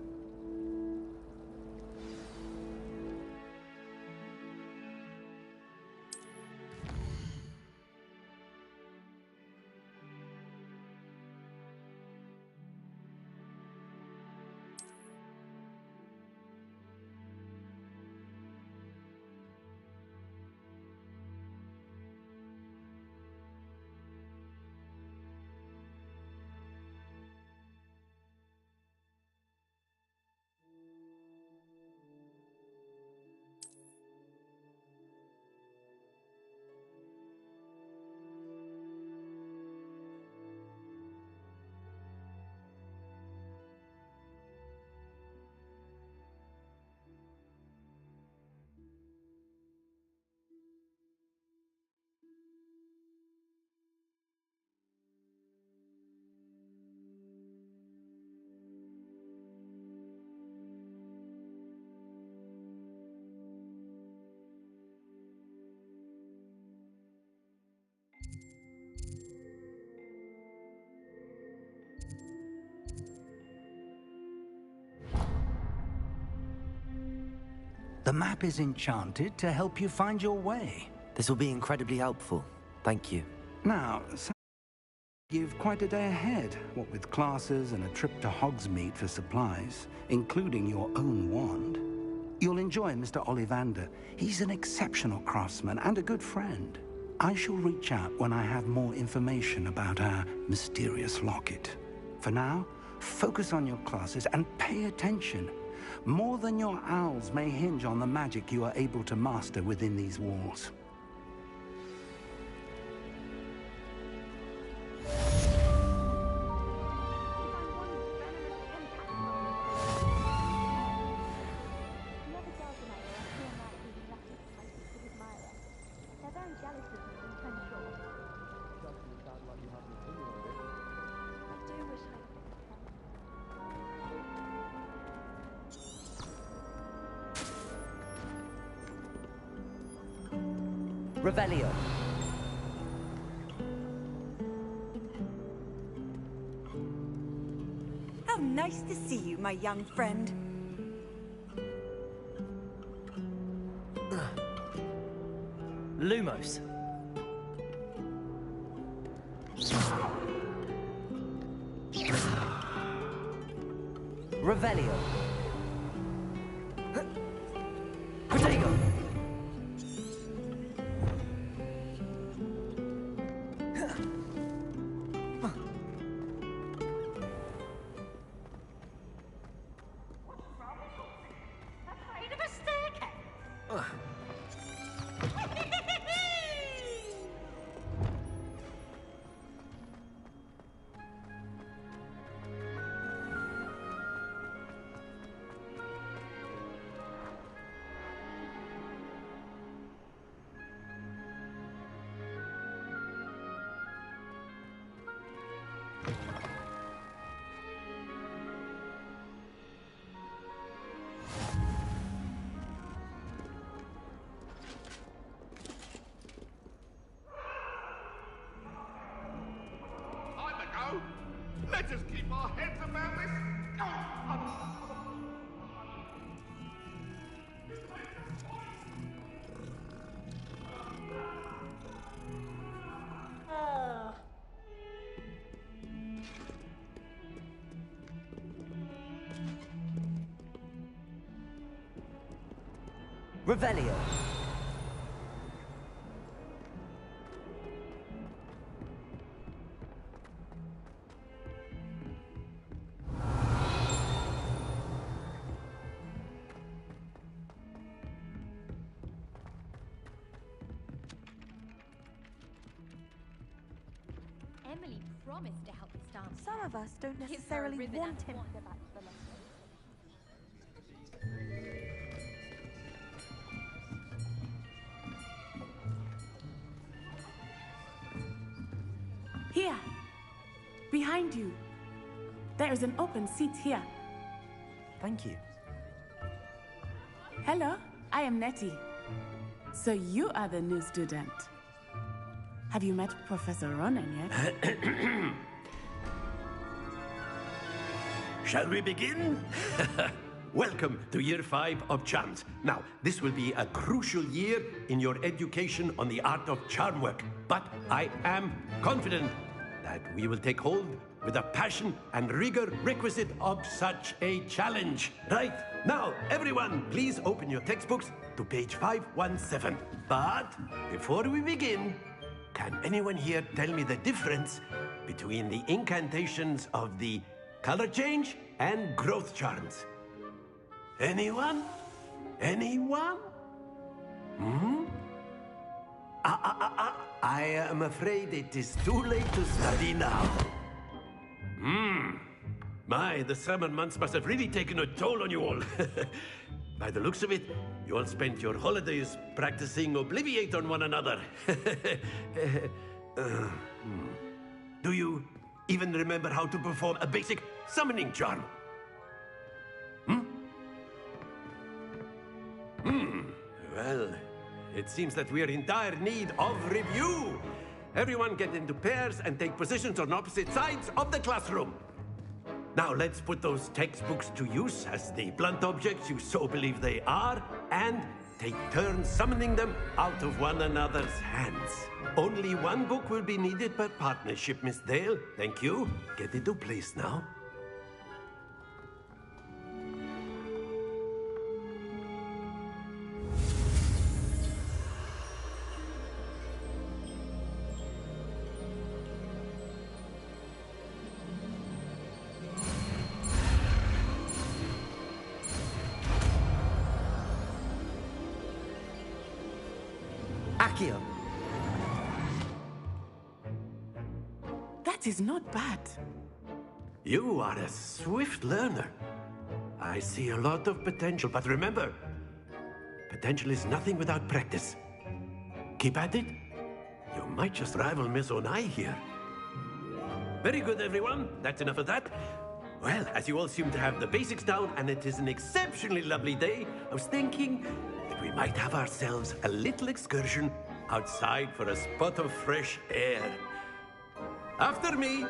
The map is enchanted to help you find your way. This will be incredibly helpful. Thank you. Now, you've quite a day ahead, what with classes and a trip to Hogsmeade for supplies, including your own wand. You'll enjoy Mr. Ollivander. He's an exceptional craftsman and a good friend. I shall reach out when I have more information about our mysterious locket. For now, focus on your classes and pay attention. More than your owls may hinge on the magic you are able to master within these walls. Revelio. How nice to see you, my young friend. Lumos. Revelio. Protego. Let us keep our heads about this. Revelio. Emily promised to help us dance. Some of us don't Give her a necessarily ribbon want and him one. to go back to the lesson. Here. Behind you. There is an open seat here. Thank you. Hello, I am Nettie. So you are the new student. Have you met Professor Ronan yet? Shall we begin? Welcome to Year 5 of Charms. Now, this will be a crucial year in your education on the art of charm work. But I am confident that we will take hold with the passion and rigor requisite of such a challenge. Right, now, everyone, please open your textbooks to page 517. But before we begin, can anyone here tell me the difference between the incantations of the color change and growth charms? Anyone? Anyone? Hmm? I am afraid it is too late to study now. My, the summer months must have really taken a toll on you all. By the looks of it, you all spent your holidays practicing Obliviate on one another. Do you even remember how to perform a basic summoning charm? Well, it seems that we are in dire need of review. Everyone get into pairs and take positions on opposite sides of the classroom. Now let's put those textbooks to use as the blunt objects you so believe they are, and take turns summoning them out of one another's hands. Only one book will be needed per partnership, Miss Dale. Thank you. Get into place now. Accio. That is not bad. You are a swift learner. I see a lot of potential, but remember, potential is nothing without practice. Keep at it. You might just rival Miss Onai here. Very good, everyone. That's enough of that. Well, as you all seem to have the basics down, and it is an exceptionally lovely day, I was thinking that we might have ourselves a little excursion outside for a spot of fresh air. After me.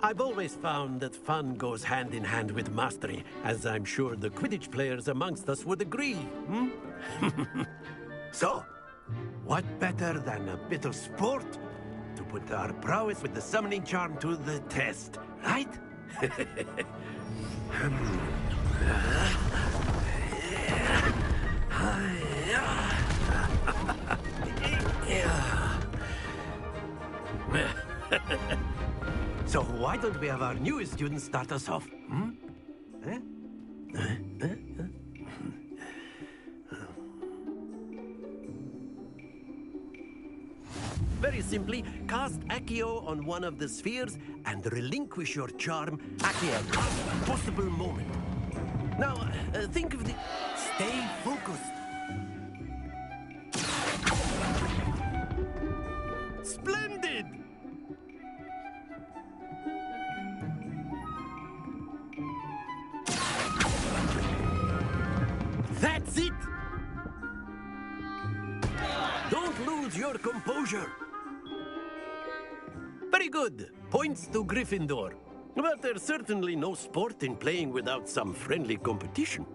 I've always found that fun goes hand in hand with mastery, as I'm sure the Quidditch players amongst us would agree. So, what better than a bit of sport to put our prowess with the summoning charm to the test, right? So why don't we have our newest student start us off? Very simply, cast Accio on one of the spheres and relinquish your charm at the last possible moment. Now, think of the... Stay focused. Splendid! That's it! Don't lose your composure. Very good. Points to Gryffindor. But there's certainly no sport in playing without some friendly competition.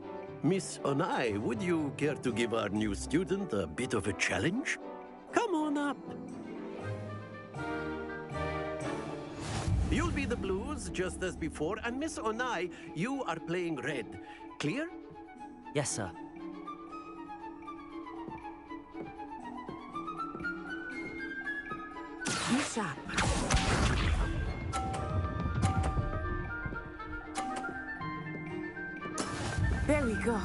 Miss Onai, would you care to give our new student a bit of a challenge? Come on up. You'll be the blues, just as before, and Miss Onai, you are playing red. Clear? Yes, sir. This sharp. There we go.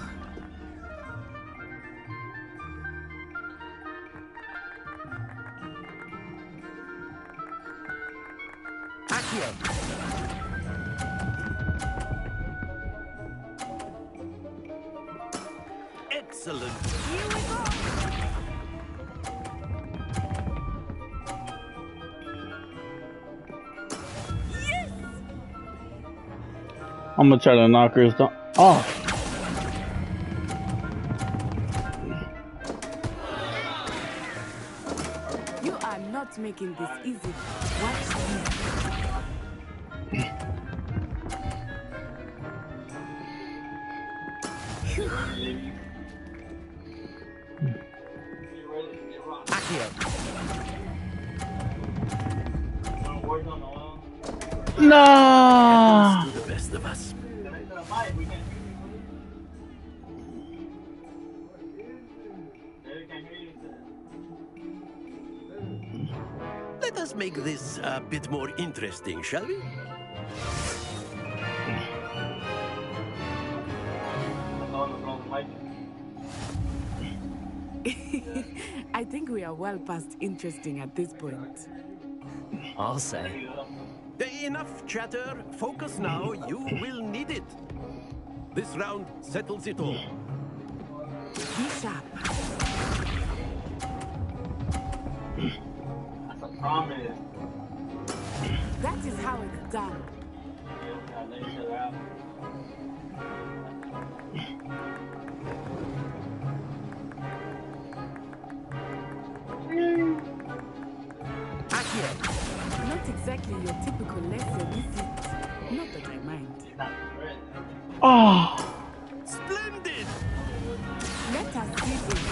Excellent. Here we go. I'm gonna try to knock her down. Oh. You are not making this easy. Watch this. No. Do the best of us. Let us make this a bit more interesting, shall we? I think we are well past interesting at this point. I'll say. Enough chatter. Focus now. You will need it. This round settles it all. Be sharp. That's a promise. That is how it's done. Let each other out. Not exactly your typical lesson, is it? Not that I mind. Oh. Splendid! Let us see this.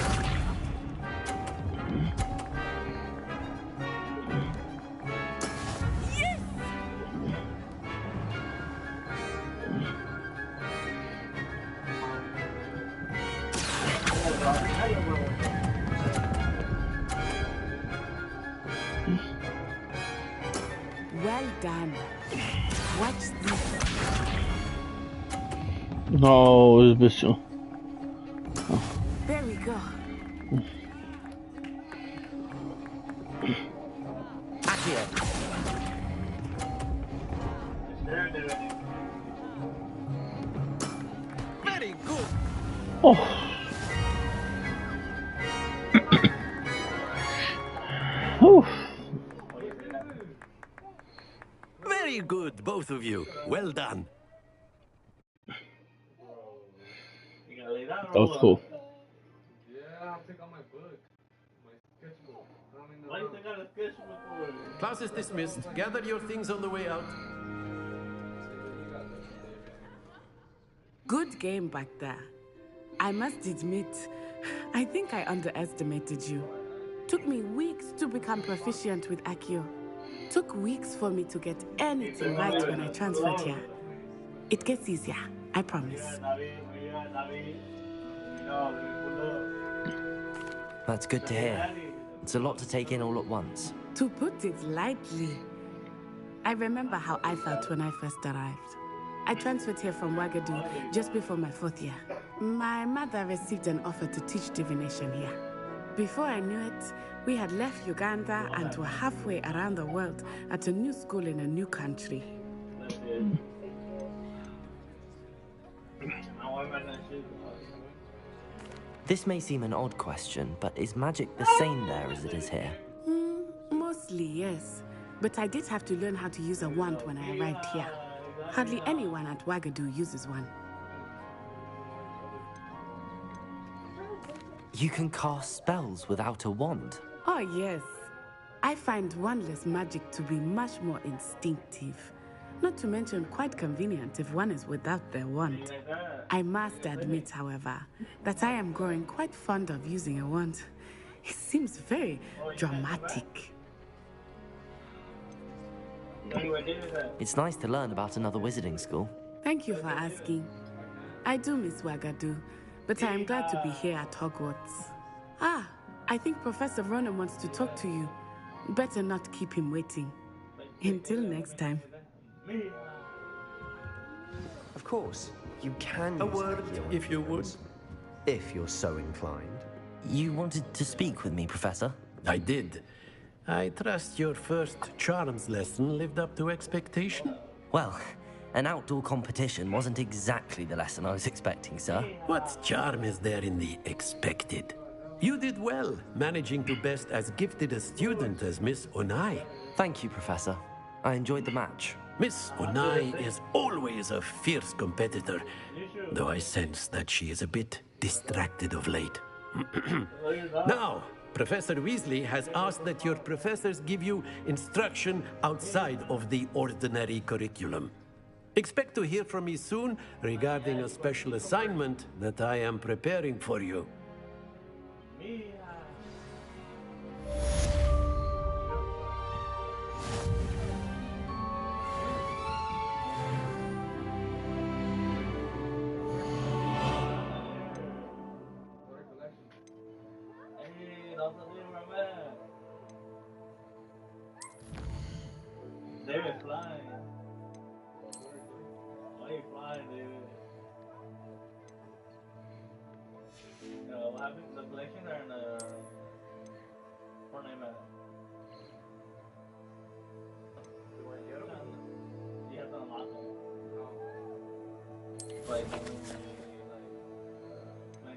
Yes! Well done. Watch this. No, it's Bishop. There we go. Very good. Oh. Oof. Very good, both of you. Well done. That was cool. Yeah, I'll take out my book. My sketchbook. Why you take out a sketchbook for? Class is dismissed. Gather your things on the way out. Good game back there. I must admit, I think I underestimated you. Took me weeks to become proficient with Accio. Took weeks for me to get anything right when I transferred here. It gets easier, I promise. That's good to hear. It's a lot to take in all at once. To put it lightly, I remember how I felt when I first arrived. I transferred here from Ouagadougou just before my 4th year. My mother received an offer to teach divination here. Before I knew it, we had left Uganda and were halfway around the world at a new school in a new country. This may seem an odd question, but is magic the same there as it is here? Mostly, yes. But I did have to learn how to use a wand when I arrived here. Hardly anyone at Ouagadougou uses one. You can cast spells without a wand? Oh, yes. I find wandless magic to be much more instinctive. Not to mention quite convenient if one is without their wand. I must admit, however, that I am growing quite fond of using a wand. It seems very dramatic. It's nice to learn about another wizarding school. Thank you for asking. I do miss Ouagadougou, but I am glad to be here at Hogwarts. Ah, I think Professor Ronan wants to talk to you. Better not keep him waiting. Until next time. Of course, you can A use word, your if you would. influence, if you're so inclined. You wanted to speak with me, Professor? I did. I trust your first charms lesson lived up to expectation. Well, an outdoor competition wasn't exactly the lesson I was expecting, sir. What charm is there in the expected? You did well, managing to best as gifted a student as Miss Onai. Thank you, Professor. I enjoyed the match. Miss Onai is always a fierce competitor, though I sense that she is a bit distracted of late. Now, Professor Weasley has asked that your professors give you instruction outside of the ordinary curriculum. Expect to hear from me soon regarding a special assignment that I am preparing for you. David flying. Why you flying, David? What happened to the collection or in the tournament? You have to unlock them. Like, playing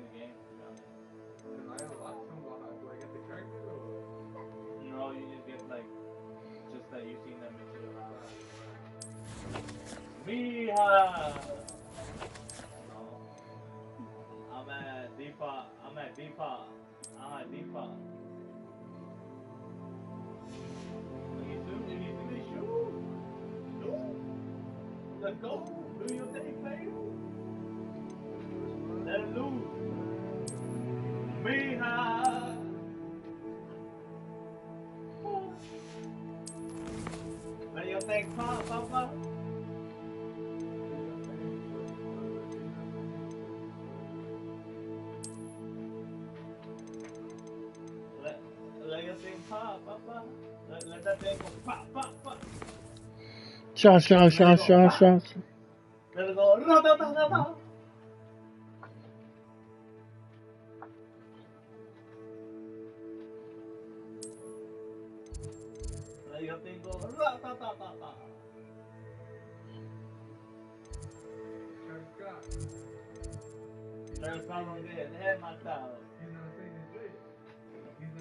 the game. Can I unlock them? Do I get the character or? No, you just get like, just that you've seen them into your Mija! No. I'm at Deepa. I'm at Deepa. You see these shoes? Let's go. Do your thing, baby. Let it loose. Mija! Let your thing pop, Papa. Let your thing pop, Papa. Let that thing go pop, pop, pop. Shot. Let it go. Ra-da-da-da-da. Let your thing go. Ra-da-da-da-da. Travis Scott on there. The head knocked out. He's not saying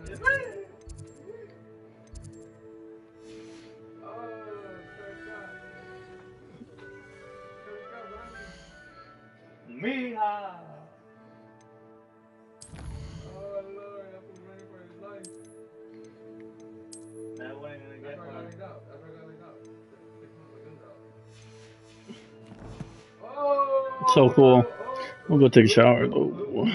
his leg. Mija! Oh Lord, that was running for his life. That wasn't gonna get far. That's where I gotta go. Oh! So cool. I'm gonna go take a shower though.